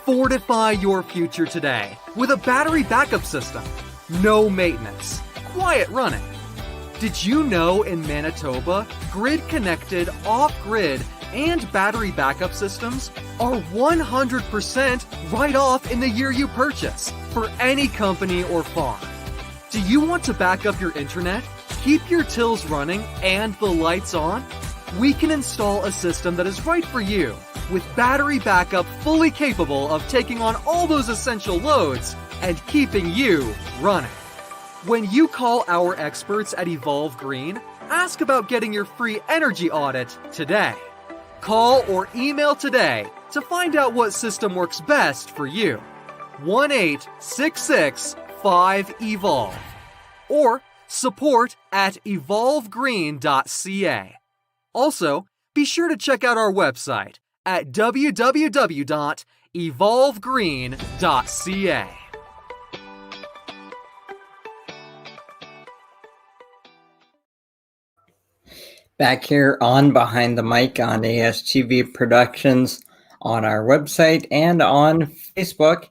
Speaker 4: Fortify your future today with a battery backup system. No maintenance, quiet running. Did you know in Manitoba, grid-connected, off-grid, and battery backup systems are 100% right off in the year you purchase for any company or farm? Do you want to back up your internet, keep your tills running, and the lights on? We can install a system that is right for you with battery backup fully capable of taking on all those essential loads and keeping you running. When you call our experts at Evolve Green, ask about getting your free energy audit today. Call or email today to find out what system works best for you. 1-866-5EVOLVE or support@evolvegreen.ca. Also, be sure to check out our website at www.evolvegreen.ca.
Speaker 1: Back here on Behind the Mic on ASTV Productions on our website and on Facebook.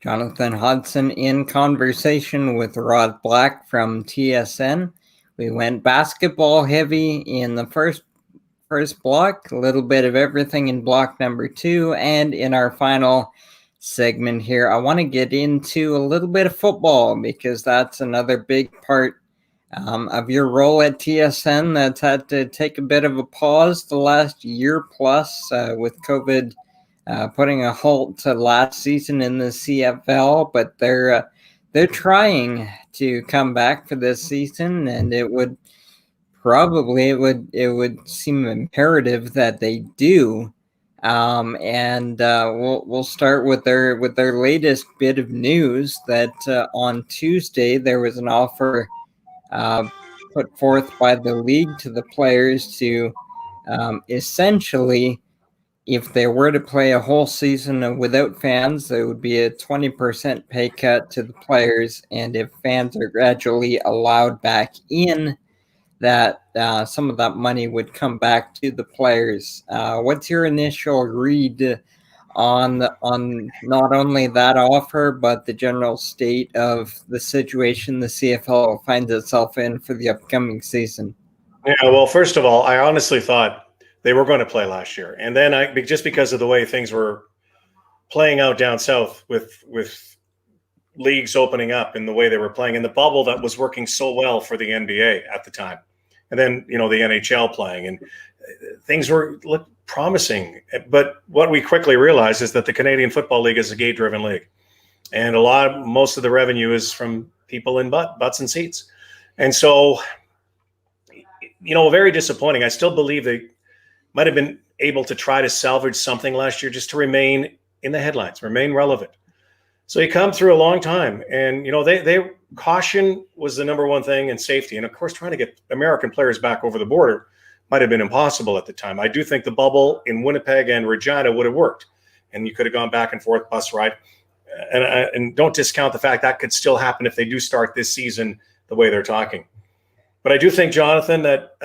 Speaker 1: Jonathan Hodgson in conversation with Rod Black from TSN. We went basketball heavy in the first block, a little bit of everything in block number 2, and in our final segment here, I want to get into a little bit of football because that's another big part of your role at TSN that's had to take a bit of a pause the last year plus with COVID putting a halt to last season in the CFL, but they're trying to come back for this season, and it would seem imperative that they do. We'll start with their latest bit of news that on Tuesday there was an offer put forth by the league to the players to essentially, if they were to play a whole season without fans, there would be a 20% pay cut to the players, and if fans are gradually allowed back in, that some of that money would come back to the players. What's your initial read on not only that offer, but the general state of the situation the CFL finds itself in for the upcoming season?
Speaker 2: Yeah, well, first of all, I honestly thought they were going to play last year. And then just because of the way things were playing out down south with leagues opening up and the way they were playing in the bubble that was working so well for the NBA at the time. And then, the NHL playing, and things looked promising. But what we quickly realized is that the Canadian Football League is a gate-driven league. And most of the revenue is from people in butts and seats. And so, very disappointing. I still believe they might have been able to try to salvage something last year just to remain in the headlines, remain relevant. So you come through a long time, and, caution was the number one thing, and safety. And, of course, trying to get American players back over the border might have been impossible at the time. I do think the bubble in Winnipeg and Regina would have worked, and you could have gone back and forth bus ride. And don't discount the fact that could still happen if they do start this season the way they're talking. But I do think, Jonathan, that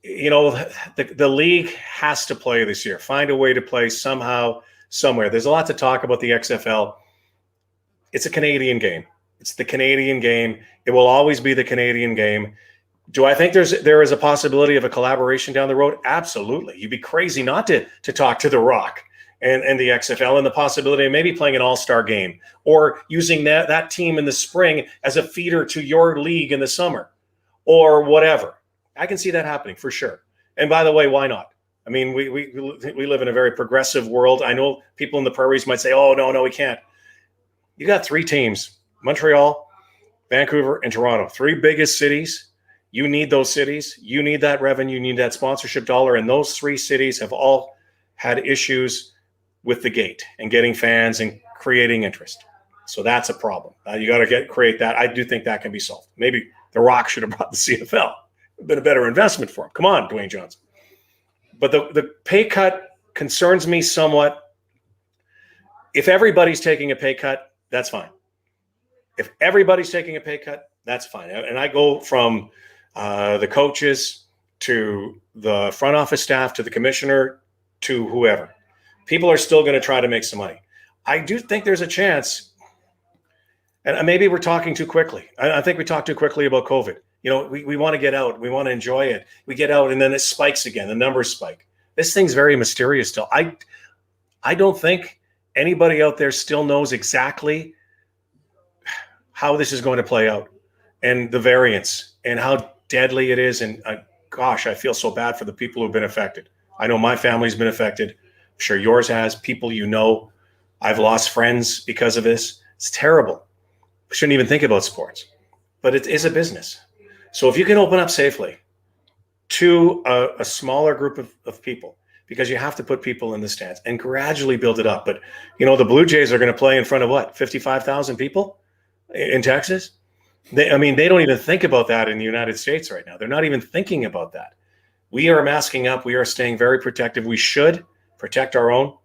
Speaker 2: the league has to play this year. Find a way to play somehow, somewhere. There's a lot to talk about the XFL. It's a Canadian game. It's the Canadian game. It will always be the Canadian game. Do I think there is a possibility of a collaboration down the road? Absolutely. You'd be crazy not to talk to The Rock and the XFL, and the possibility of maybe playing an all-star game or using that team in the spring as a feeder to your league in the summer or whatever. I can see that happening for sure. And by the way, why not? I mean, we live in a very progressive world. I know people in the prairies might say, oh, no, we can't. You got 3 teams, Montreal, Vancouver, and Toronto, 3 biggest cities. You need those cities. You need that revenue. You need that sponsorship dollar. And those 3 cities have all had issues with the gate and getting fans and creating interest. So that's a problem. You got to create that. I do think that can be solved. Maybe The Rock should have brought the CFL. It'd been a better investment for him. Come on, Dwayne Johnson. But the pay cut concerns me somewhat. If everybody's taking a pay cut, that's fine. If everybody's taking a pay cut, that's fine. And I go from the coaches to the front office staff to the commissioner to whoever. People are still going to try to make some money. I do think there's a chance, and maybe we're talking too quickly. I think we talked too quickly about COVID. We want to get out. We want to enjoy it. We get out, and then it spikes again. The numbers spike. This thing's very mysterious still. I don't think anybody out there still knows exactly how this is going to play out and the variants and how deadly it is. And gosh, I feel so bad for the people who've been affected. I know my family's been affected. I'm sure yours has. People I've lost friends because of this. It's terrible. We shouldn't even think about sports, but it is a business. So if you can open up safely to a smaller group of people, because you have to put people in the stands and gradually build it up. But, the Blue Jays are going to play in front of what, 55,000 people in Texas? They don't even think about that in the United States right now. They're not even thinking about that. We are masking up. We are staying very protective. We should protect our own.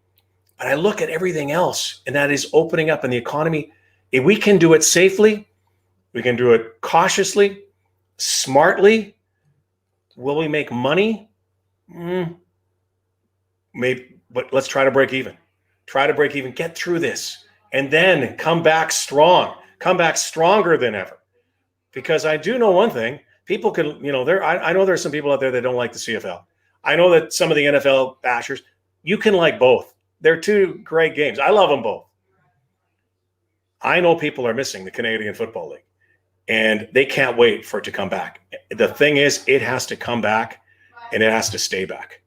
Speaker 2: But I look at everything else, and that is opening up in the economy. If we can do it safely, we can do it cautiously, smartly. Will we make money? Maybe, but let's try to break even. Get through this, and then come back strong. Come back stronger than ever. Because I do know one thing. People can, I know there's some people out there that don't like the CFL. I know that some of the NFL bashers, you can like both. They're 2 great games. I love them both. I know people are missing the Canadian Football League, and they can't wait for it to come back. The thing is, it has to come back, and it has to stay back.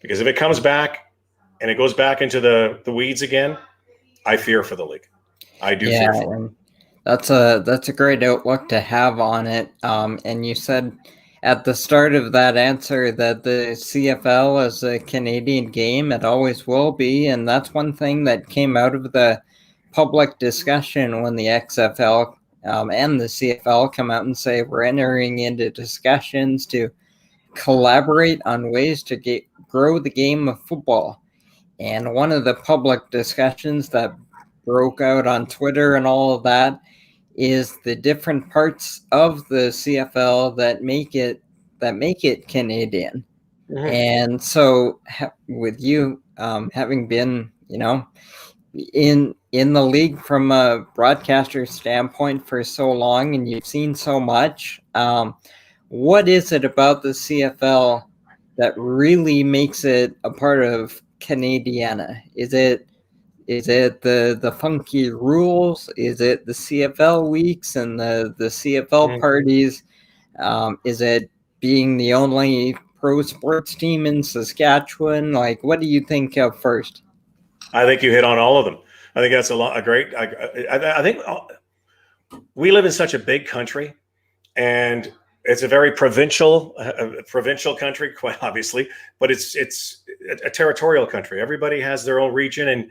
Speaker 2: Because if it comes back and it goes back into the weeds again, I fear for the league. I do fear for it.
Speaker 1: That's a great outlook to have on it. And you said at the start of that answer that the CFL is a Canadian game. It always will be. And that's one thing that came out of the public discussion when the XFL and the CFL come out and say we're entering into discussions to collaborate on ways to grow the game of football. And one of the public discussions that broke out on Twitter and all of that is the different parts of the CFL that make it Canadian. Mm-hmm. And so with you having been, in the league from a broadcaster standpoint for so long, and you've seen so much, what is it about the CFL that really makes it a part of Canadiana? Is it the funky rules? Is it the CFL weeks and the CFL parties? Is it being the only pro sports team in Saskatchewan? Like, what do you think of first?
Speaker 2: I think you hit on all of them. I think that's a great. I think we live in such a big country, and it's a very provincial country, quite obviously, but it's a territorial country. Everybody has their own region,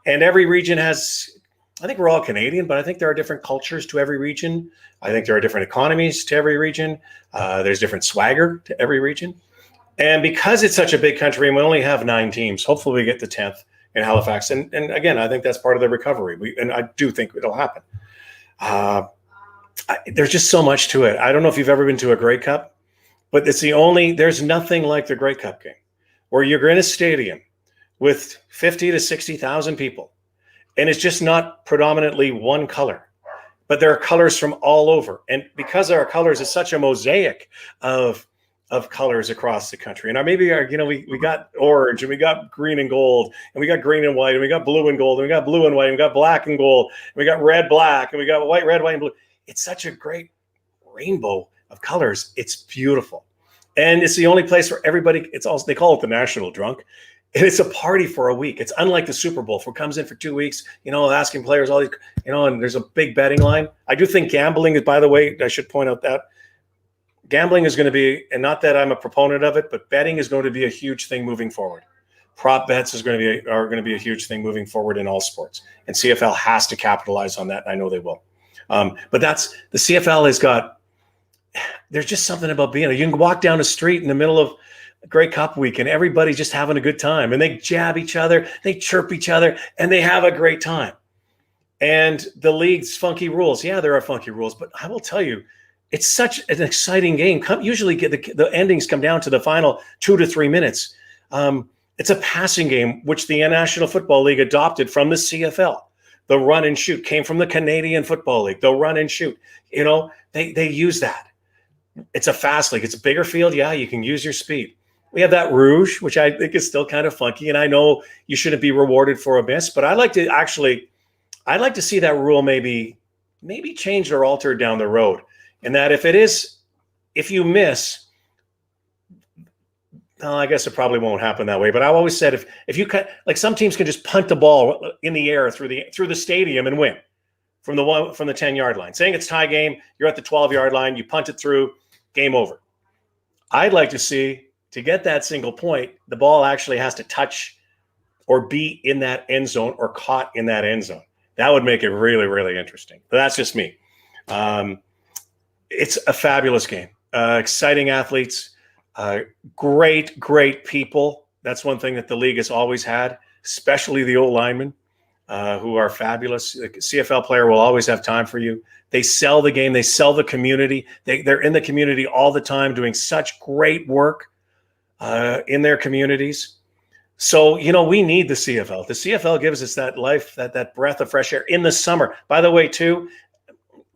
Speaker 2: and every region has I think we're all Canadian, but I think there are different cultures to every region. I think there are different economies to every region. There's different swagger to every region. And because it's such a big country and we only have 9 teams, hopefully we get the 10th in Halifax. And again, I think that's part of the recovery. And I do think it'll happen. There's just so much to it. I don't know if you've ever been to a Grey Cup, but there's nothing like the Grey Cup game where you're in a stadium with 50 to 60,000 people. And it's just not predominantly one color, but there are colors from all over. And because there are colors, it's such a mosaic of colors across the country. And we got orange and we got green and gold and we got green and white and we got blue and gold and we got blue and white and we got black and gold and we got red, black and we got white, red, white, and blue. It's such a great rainbow of colors. It's beautiful. And it's the only place where they call it the national drunk. And it's a party for a week. It's unlike the Super Bowl, where it comes in for 2 weeks, asking players all these, and there's a big betting line. I do think gambling is, by the way, I should point out that gambling is going to be, and not that I'm a proponent of it, but betting is going to be a huge thing moving forward. Prop bets are going to be a huge thing moving forward in all sports. And CFL has to capitalize on that, and I know they will. But the CFL there's just something about being, you can walk down the street in the middle of Grey Cup week and everybody's just having a good time and they jab each other, they chirp each other, and they have a great time. And the league's funky rules. Yeah, there are funky rules, but I will tell you, it's such an exciting game. Usually the endings come down to the final 2 to 3 minutes. It's a passing game, which the National Football League adopted from the CFL. The run and shoot came from the Canadian Football League. The run and shoot, they use that. It's a fast league. It's a bigger field. Yeah, you can use your speed. We have that rouge, which I think is still kind of funky. And I know you shouldn't be rewarded for a miss, but I'd like to see that rule maybe changed or altered down the road. And that if you miss, well, I guess it probably won't happen that way. But I've always said if you like some teams can just punt the ball in the air through the stadium and win from the 10-yard line. Saying it's tie game, you're at the 12-yard line, you punt it through, game over. I'd like to see, to get that single point, the ball actually has to touch or be in that end zone or caught in that end zone. That would make it really, really interesting. But that's just me. It's a fabulous game. Exciting athletes, great people. That's one thing that the league has always had, especially the old linemen who are fabulous. The CFL player will always have time for you. They sell the game. They sell the community. They're in the community all the time doing such great work in their communities. So, we need the CFL. The CFL gives us that life, that breath of fresh air in the summer. By the way, too,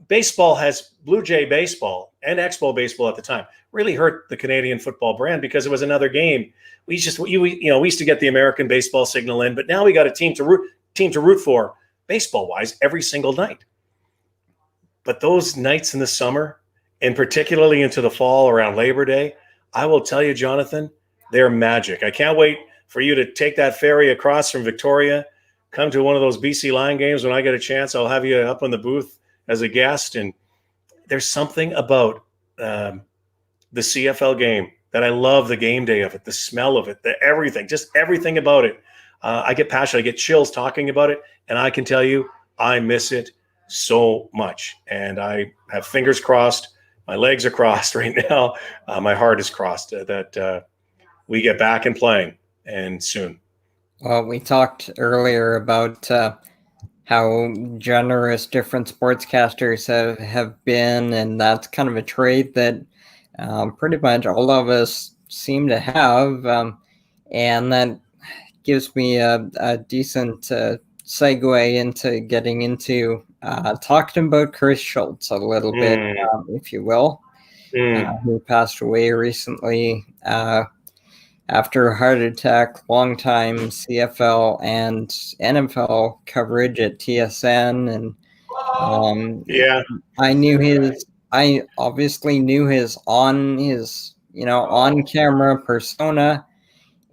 Speaker 2: baseball has Blue Jay baseball and Expo baseball at the time really hurt the Canadian football brand because it was another game. We used to get the American baseball signal in, but now we got a team to root for baseball wise every single night. But those nights in the summer, and particularly into the fall around Labor Day, I will tell you, Jonathan, they're magic. I can't wait for you to take that ferry across from Victoria, come to one of those BC Lion games. When I get a chance, I'll have you up on the booth as a guest. And there's something about the CFL game that I love, the game day of it, the smell of it, everything, just everything about it. I get passionate. I get chills talking about it. And I can tell you, I miss it so much. And I have fingers crossed. My legs are crossed right now. My heart is crossed that we get back and playing, and soon.
Speaker 1: Well, we talked earlier about how generous different sportscasters have been, and that's kind of a trait that pretty much all of us seem to have, and that gives me a decent segue into getting into talking about Chris Schultz a little bit, if you will, who passed away recently after a heart attack. Longtime CFL and NFL coverage at TSN, and I obviously knew his on camera persona,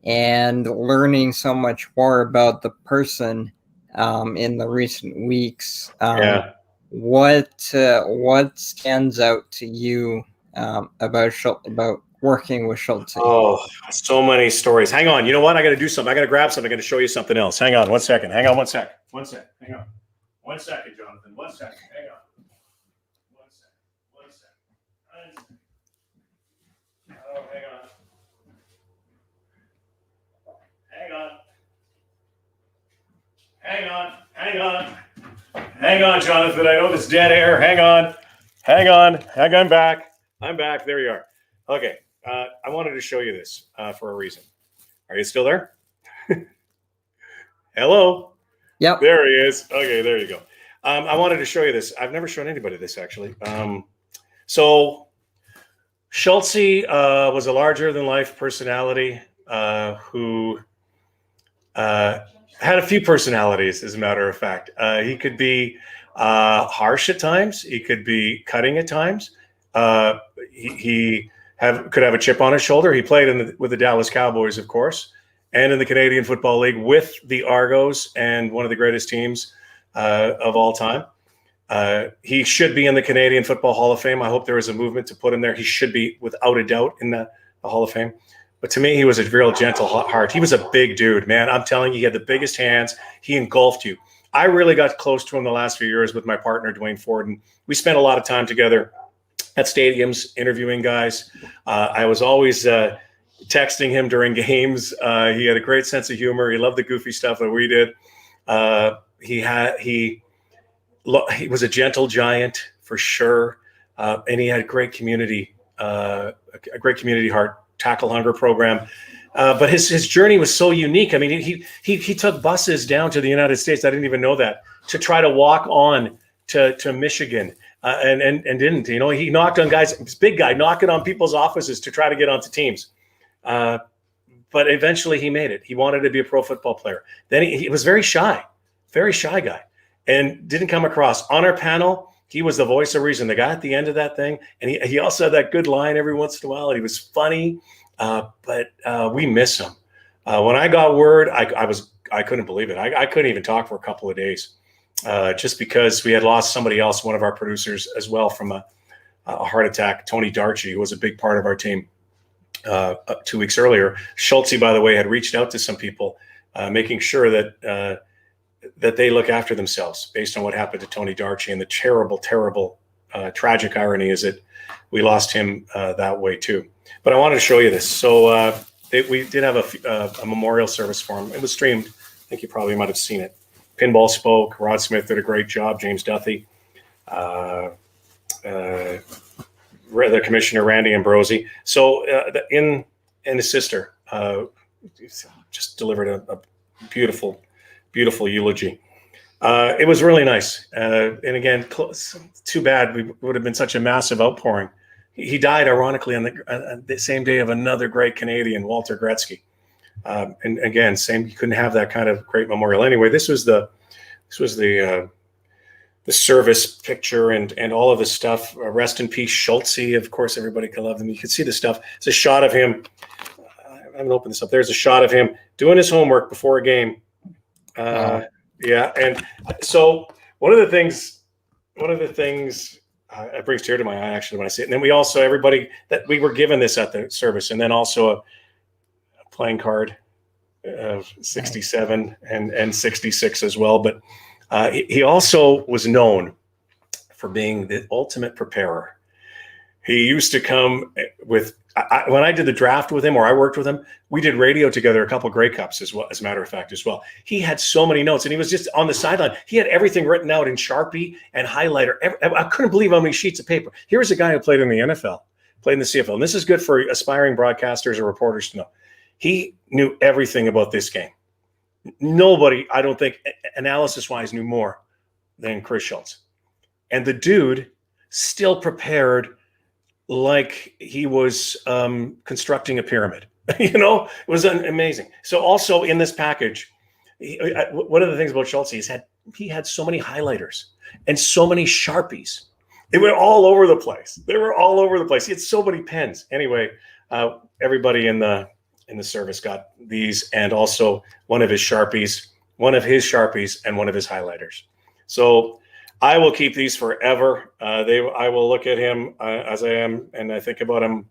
Speaker 1: and learning so much more about the person in the recent weeks. What stands out to you about working with Schultz?
Speaker 2: Oh, so many stories. Hang on. You know what? I got to do something. I got to grab something. I got to show you something else. Hang on 1 second. Hang on 1 sec. 1 sec. Hang on. 1 second, Jonathan. 1 second. Hang on. 1 second. 1 second. 1 second. Oh, hang on. Hang on. Hang on. Hang on. Hang on, Jonathan. I know this dead air. Hang on. Hang on. Hang on. Back. I'm back. There you are. Okay. I wanted to show you this for a reason. Are you still there? Hello.
Speaker 1: Yep.
Speaker 2: There he is. Okay, there you go. I wanted to show you this. I've never shown anybody this, actually. So Schultze was a larger-than-life personality who had a few personalities, as a matter of fact. He could be harsh at times. He could be cutting at times. He could have a chip on his shoulder. He played with the Dallas Cowboys, of course, and in the Canadian Football League with the Argos and one of the greatest teams of all time. He should be in the Canadian Football Hall of Fame. I hope there is a movement to put him there. He should be, without a doubt, in the Hall of Fame. But to me, he was a real gentle heart. He was a big dude, man. I'm telling you, he had the biggest hands. He engulfed you. I really got close to him the last few years with my partner, Dwayne Ford, and we spent a lot of time together at stadiums interviewing guys. I was always texting him during games. He had a great sense of humor. He loved the goofy stuff that we did. He was a gentle giant for sure, and he had a great community heart. Tackle Hunger program, but his journey was so unique. I mean, he took buses down to the United States. I didn't even know that, to try to walk on to Michigan, and didn't. You know, he knocked on guys. This big guy knocking on people's offices to try to get onto teams. But eventually he made it. He wanted to be a pro football player. Then he was very shy guy, and didn't come across on our panel. He was the voice of reason, the guy at the end of that thing. And he also had that good line every once in a while. And he was funny, but we miss him. When I got word, I couldn't believe it. I couldn't even talk for a couple of days, just because we had lost somebody else, one of our producers as well, from a heart attack, Tony Darchie, who was a big part of our team 2 weeks earlier. Schultze, by the way, had reached out to some people, making sure that they look after themselves based on what happened to Tony Darchie. And the terrible, tragic irony is that we lost him that way too. But I wanted to show you this. So we did have a memorial service for him. It was streamed. I think you probably might have seen it. Pinball spoke. Rod Smith did a great job. James Duthie. The commissioner, Randy Ambrosi. So and his sister just delivered a beautiful eulogy. It was really nice. And again, too bad we would have been such a massive outpouring. He died, ironically, on the same day of another great Canadian, Walter Gretzky. And again, you couldn't have that kind of great memorial. Anyway, this was the service picture and all of the stuff. Rest in peace, Schultze. Of course, everybody can love him. You can see the stuff. It's a shot of him. I haven't opened this up. There's a shot of him doing his homework before a game. Yeah, and so one of the things it brings tear to my eye actually when I see it. And then we also, everybody that we were given this at the service, and then also a playing card of 67 and 66 as well. But he also was known for being the ultimate preparer. He used to come with, when I did the draft with him, or I worked with him, we did radio together, a couple of Grey Cups as well, as a matter of fact, as well. He had so many notes, and he was just on the sideline. He had everything written out in Sharpie and highlighter. I couldn't believe how many sheets of paper. Here's a guy who played in the NFL, played in the CFL, and this is good for aspiring broadcasters or reporters to know. He knew everything about this game. Nobody, I don't think, analysis-wise, knew more than Chris Schultz. And the dude still prepared like he was constructing a pyramid. You know, it was amazing. So also in this package, one of the things about Schultze is he had so many highlighters and so many Sharpies. They were all over the place. He had so many pens. Anyway, everybody in the service got these, and also one of his Sharpies, and one of his highlighters. So I will keep these forever. I will look at him as I am, and I think about him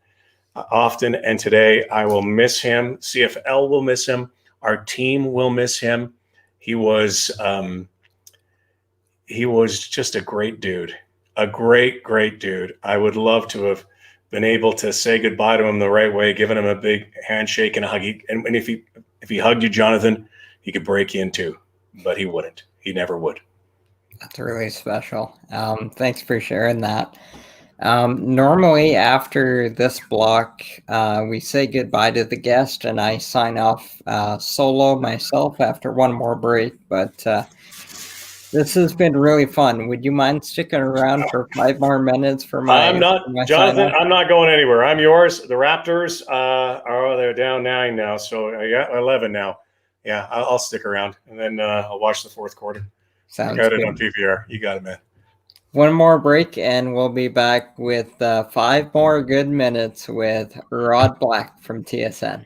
Speaker 2: often. And today I will miss him. CFL will miss him. Our team will miss him. He was he was just a great dude, a great dude. I would love to have been able to say goodbye to him the right way, giving him a big handshake and a hug. And if he hugged you, Jonathan, he could break you in two, but he wouldn't. He never would.
Speaker 1: That's really special. Thanks for sharing that. Normally after this block, we say goodbye to the guest and I sign off solo myself after one more break, but this has been really fun. Would you mind sticking around for 5 more minutes for my
Speaker 2: Jonathan, I'm not going anywhere. I'm yours. The Raptors they're down 9 now, so 11 now. Yeah, I'll stick around, and then I'll watch the fourth quarter.
Speaker 1: Sounds
Speaker 2: got
Speaker 1: good.
Speaker 2: It on PVR. You got it, man.
Speaker 1: One more break, and we'll be back with 5 more good minutes with Rod Black from TSN.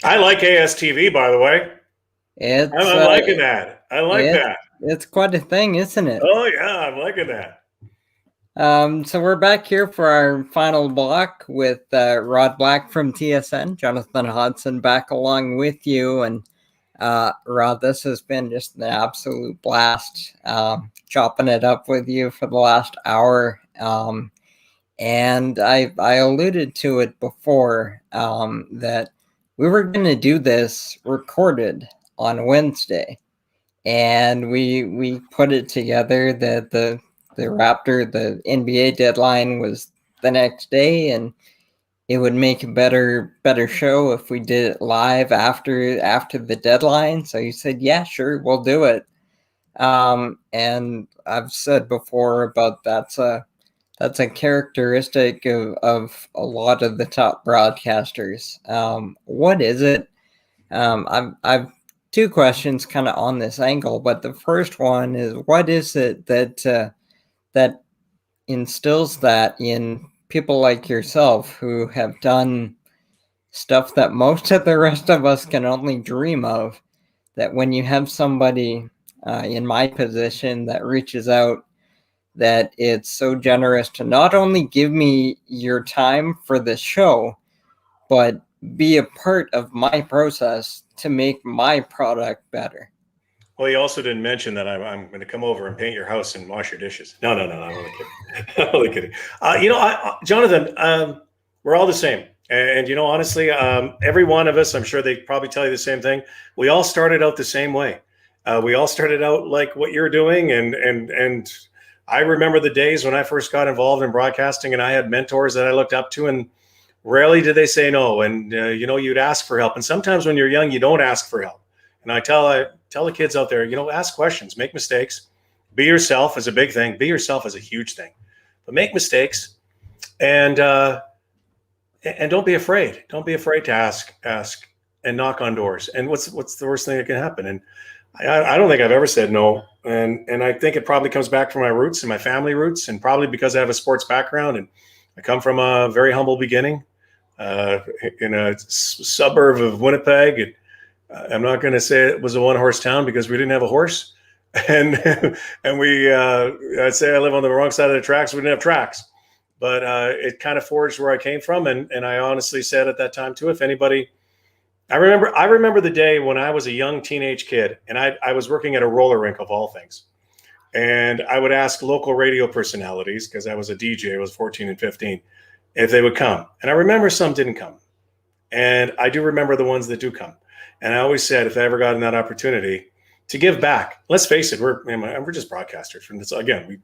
Speaker 2: I like ASTV, by the way. I'm liking that. I like that.
Speaker 1: It's quite a thing, isn't it?
Speaker 2: Oh, yeah, I'm liking that.
Speaker 1: So we're back here for our final block with Rod Black from TSN, Jonathan Hodgson back along with you. And Rod, this has been just an absolute blast chopping it up with you for the last hour. And I alluded to it before that we were going to do this recorded on Wednesday, and we put it together that the NBA deadline was the next day, and it would make a better show if we did it live after the deadline. So you said, yeah, sure, we'll do it. And I've said before about that's a characteristic of a lot of the top broadcasters. What is it? I've 2 questions kind of on this angle, but the first one is, what is it that instills that in people like yourself who have done stuff that most of the rest of us can only dream of, that when you have somebody in my position that reaches out, that it's so generous to not only give me your time for the show, but be a part of my process to make my product better?
Speaker 2: Well, you also didn't mention that I'm going to come over and paint your house and wash your dishes. No, I'm only kidding. I'm only kidding. Jonathan, we're all the same. And honestly, every one of us, I'm sure they probably tell you the same thing. We all started out the same way. We all started out like what you're doing. And I remember the days when I first got involved in broadcasting, and I had mentors that I looked up to, and rarely did they say no. And, you'd ask for help. And sometimes when you're young, you don't ask for help. And I tell the kids out there, ask questions, make mistakes. Be yourself is a big thing. Be yourself is a huge thing. But make mistakes, and don't be afraid. Don't be afraid to ask and knock on doors. And what's the worst thing that can happen? And I don't think I've ever said no. And I think it probably comes back from my roots and my family roots, and probably because I have a sports background and I come from a very humble beginning in a suburb of Winnipeg. And I'm not going to say it was a one-horse town because we didn't have a horse. And I'd say I live on the wrong side of the tracks. We didn't have tracks. But it kind of forged where I came from. And I honestly said at that time, too, if anybody – I remember the day when I was a young teenage kid, and I was working at a roller rink of all things. And I would ask local radio personalities, because I was a DJ, I was 14 and 15, if they would come. And I remember some didn't come. And I do remember the ones that do come. And I always said, if I ever got that opportunity to give back, let's face it, we're just broadcasters. From this, again,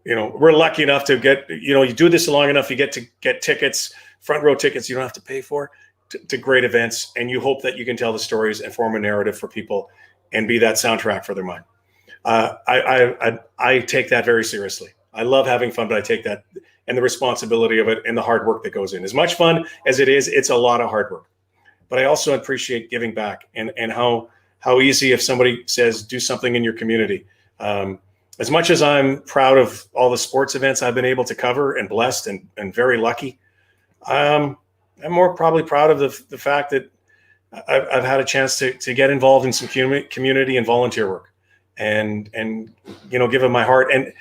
Speaker 2: we're lucky enough to get, you do this long enough, you get to get tickets, front row tickets you don't have to pay for, to great events. And you hope that you can tell the stories and form a narrative for people and be that soundtrack for their mind. I take that very seriously. I love having fun, but I take that and the responsibility of it and the hard work that goes in. As much fun as it is, it's a lot of hard work. But I also appreciate giving back and how easy if somebody says, do something in your community. As much as I'm proud of all the sports events I've been able to cover and blessed and very lucky, I'm more probably proud of the fact that I've had a chance to get involved in some community and volunteer work and give them my heart. And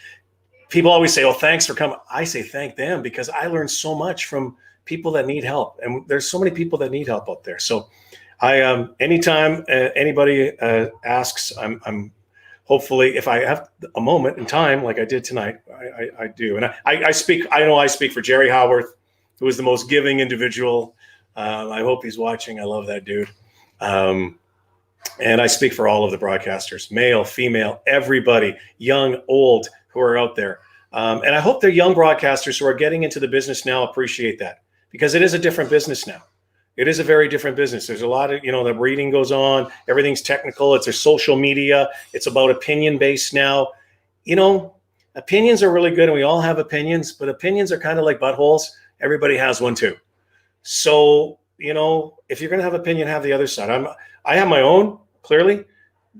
Speaker 2: people always say, oh, thanks for coming. I say thank them because I learned so much from people that need help. And there's so many people that need help out there. So anytime anybody asks, I'm hopefully, if I have a moment in time, like I did tonight, I do. And I speak for Jerry Howarth, who is the most giving individual. I hope he's watching. I love that dude. And I speak for all of the broadcasters, male, female, everybody, young, old, who are out there. And I hope the young broadcasters who are getting into the business now appreciate that, because it is a different business now. It is a very different business. There's a lot of, the reading goes on. Everything's technical. It's a social media. It's about opinion based now. Opinions are really good and we all have opinions, but opinions are kind of like buttholes. Everybody has one too. So, if you're going to have opinion, have the other side. I have my own, clearly,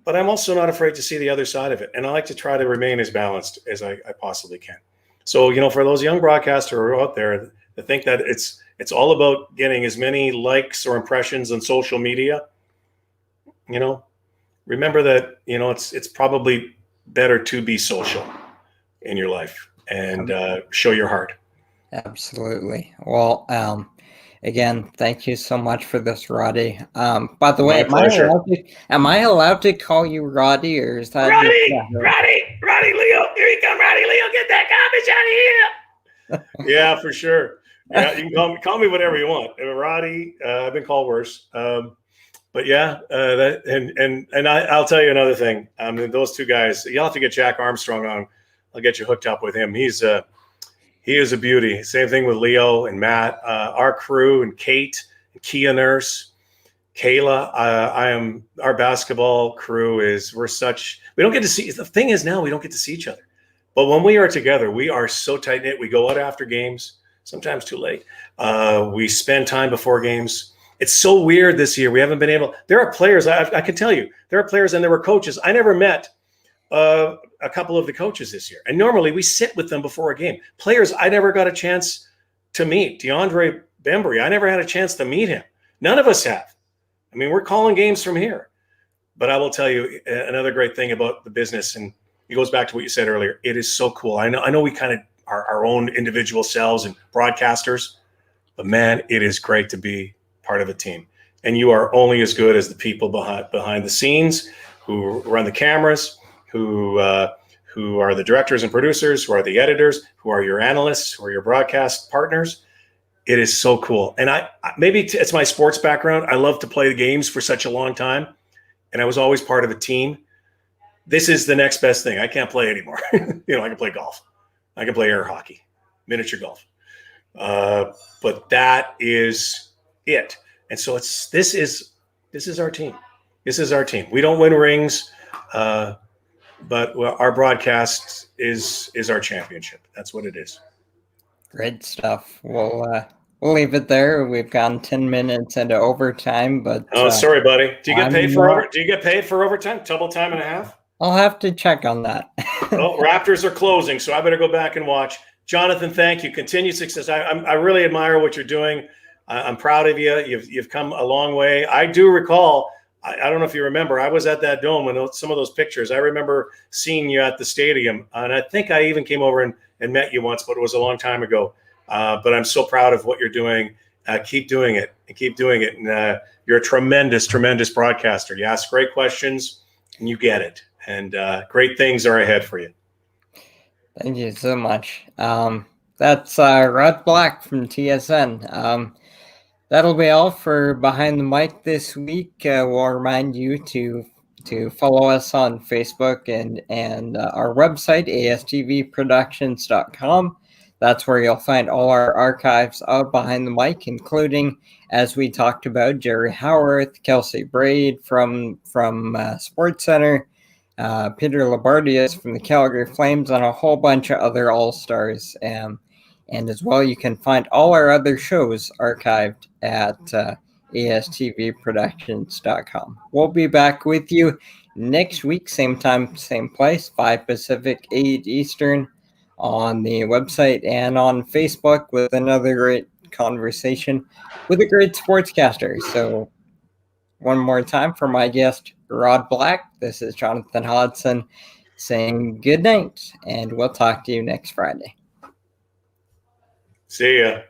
Speaker 2: but I'm also not afraid to see the other side of it. And I like to try to remain as balanced as I possibly can. So, for those young broadcasters who are out there that think that it's all about getting as many likes or impressions on social media, remember that, it's probably better to be social in your life and show your heart.
Speaker 1: Absolutely. Well, again, thank you so much for this, Roddy. By the way, am I allowed to call you Roddy, or is that
Speaker 3: Roddy, Leo, here you come, Roddy, Leo, get that garbage out of here.
Speaker 2: Yeah, for sure. Yeah, you can call me whatever you want. Roddy, I've been called worse. But yeah, I'll tell you another thing. Those two guys, you'll have to get Jack Armstrong on. I'll get you hooked up with him. He is a beauty. Same thing with Leo and Matt, our crew, and Kate, and Kia Nurse, Kayla. Our basketball crew we don't get to see. The thing is now we don't get to see each other, but when we are together, we are so tight knit. We go out after games, sometimes too late. We spend time before games. It's so weird this year. We haven't been able. There are players. I can tell you, there are players, and there were coaches. I never met a couple of the coaches this year. And normally we sit with them before a game. Players I never got a chance to meet. DeAndre Bembry, I never had a chance to meet him. None of us have. I mean, we're calling games from here. But I will tell you another great thing about the business, and it goes back to what you said earlier. It is so cool. I know we kind of are our own individual selves and broadcasters, but man, it is great to be part of a team. And you are only as good as the people behind the scenes who run the cameras, who are the directors and producers, who are the editors, who are your analysts, who are your broadcast partners. It is so cool. And it's my sports background. I love to play the games for such a long time. And I was always part of a team. This is the next best thing. I can't play anymore. I can play golf. I can play air hockey, miniature golf. But that is it. And so this is our team. This is our team. We don't win rings. But our broadcast is our championship. That's what it is. Great
Speaker 1: stuff. We'll leave it there. We've gone 10 minutes into overtime, but
Speaker 2: sorry, buddy. Do you get paid for overtime? Double time and a half?
Speaker 1: I'll have to check on that.
Speaker 2: Well, Raptors are closing, so I better go back and watch. Jonathan, thank you. Continued success. I really admire what you're doing. I'm proud of you. You've come a long way. I do recall. I don't know if you remember, I was at that dome when some of those pictures. I remember seeing you at the stadium, and I think I even came over and met you once, but it was a long time ago. But I'm so proud of what you're doing. Keep doing it and keep doing it. And you're a tremendous, tremendous broadcaster. You ask great questions and you get it. And great things are ahead for you.
Speaker 1: Thank you so much. That's Rod Black from TSN. That'll be all for Behind the Mic this week. We'll remind you to to follow us on Facebook and our website, astvproductions.com. That's where you'll find all our archives of Behind the Mic, including, as we talked about, Jerry Howarth, Kelsey Braid from SportsCenter, Peter Labardius from the Calgary Flames, and a whole bunch of other all-stars. And as well, you can find all our other shows archived at astvproductions.com. We'll be back with you next week, same time, same place, 5 Pacific, 8 Eastern, on the website and on Facebook with another great conversation with a great sportscaster. So one more time for my guest, Rod Black, this is Jonathan Hodgson saying good night, and we'll talk to you next Friday.
Speaker 2: See ya.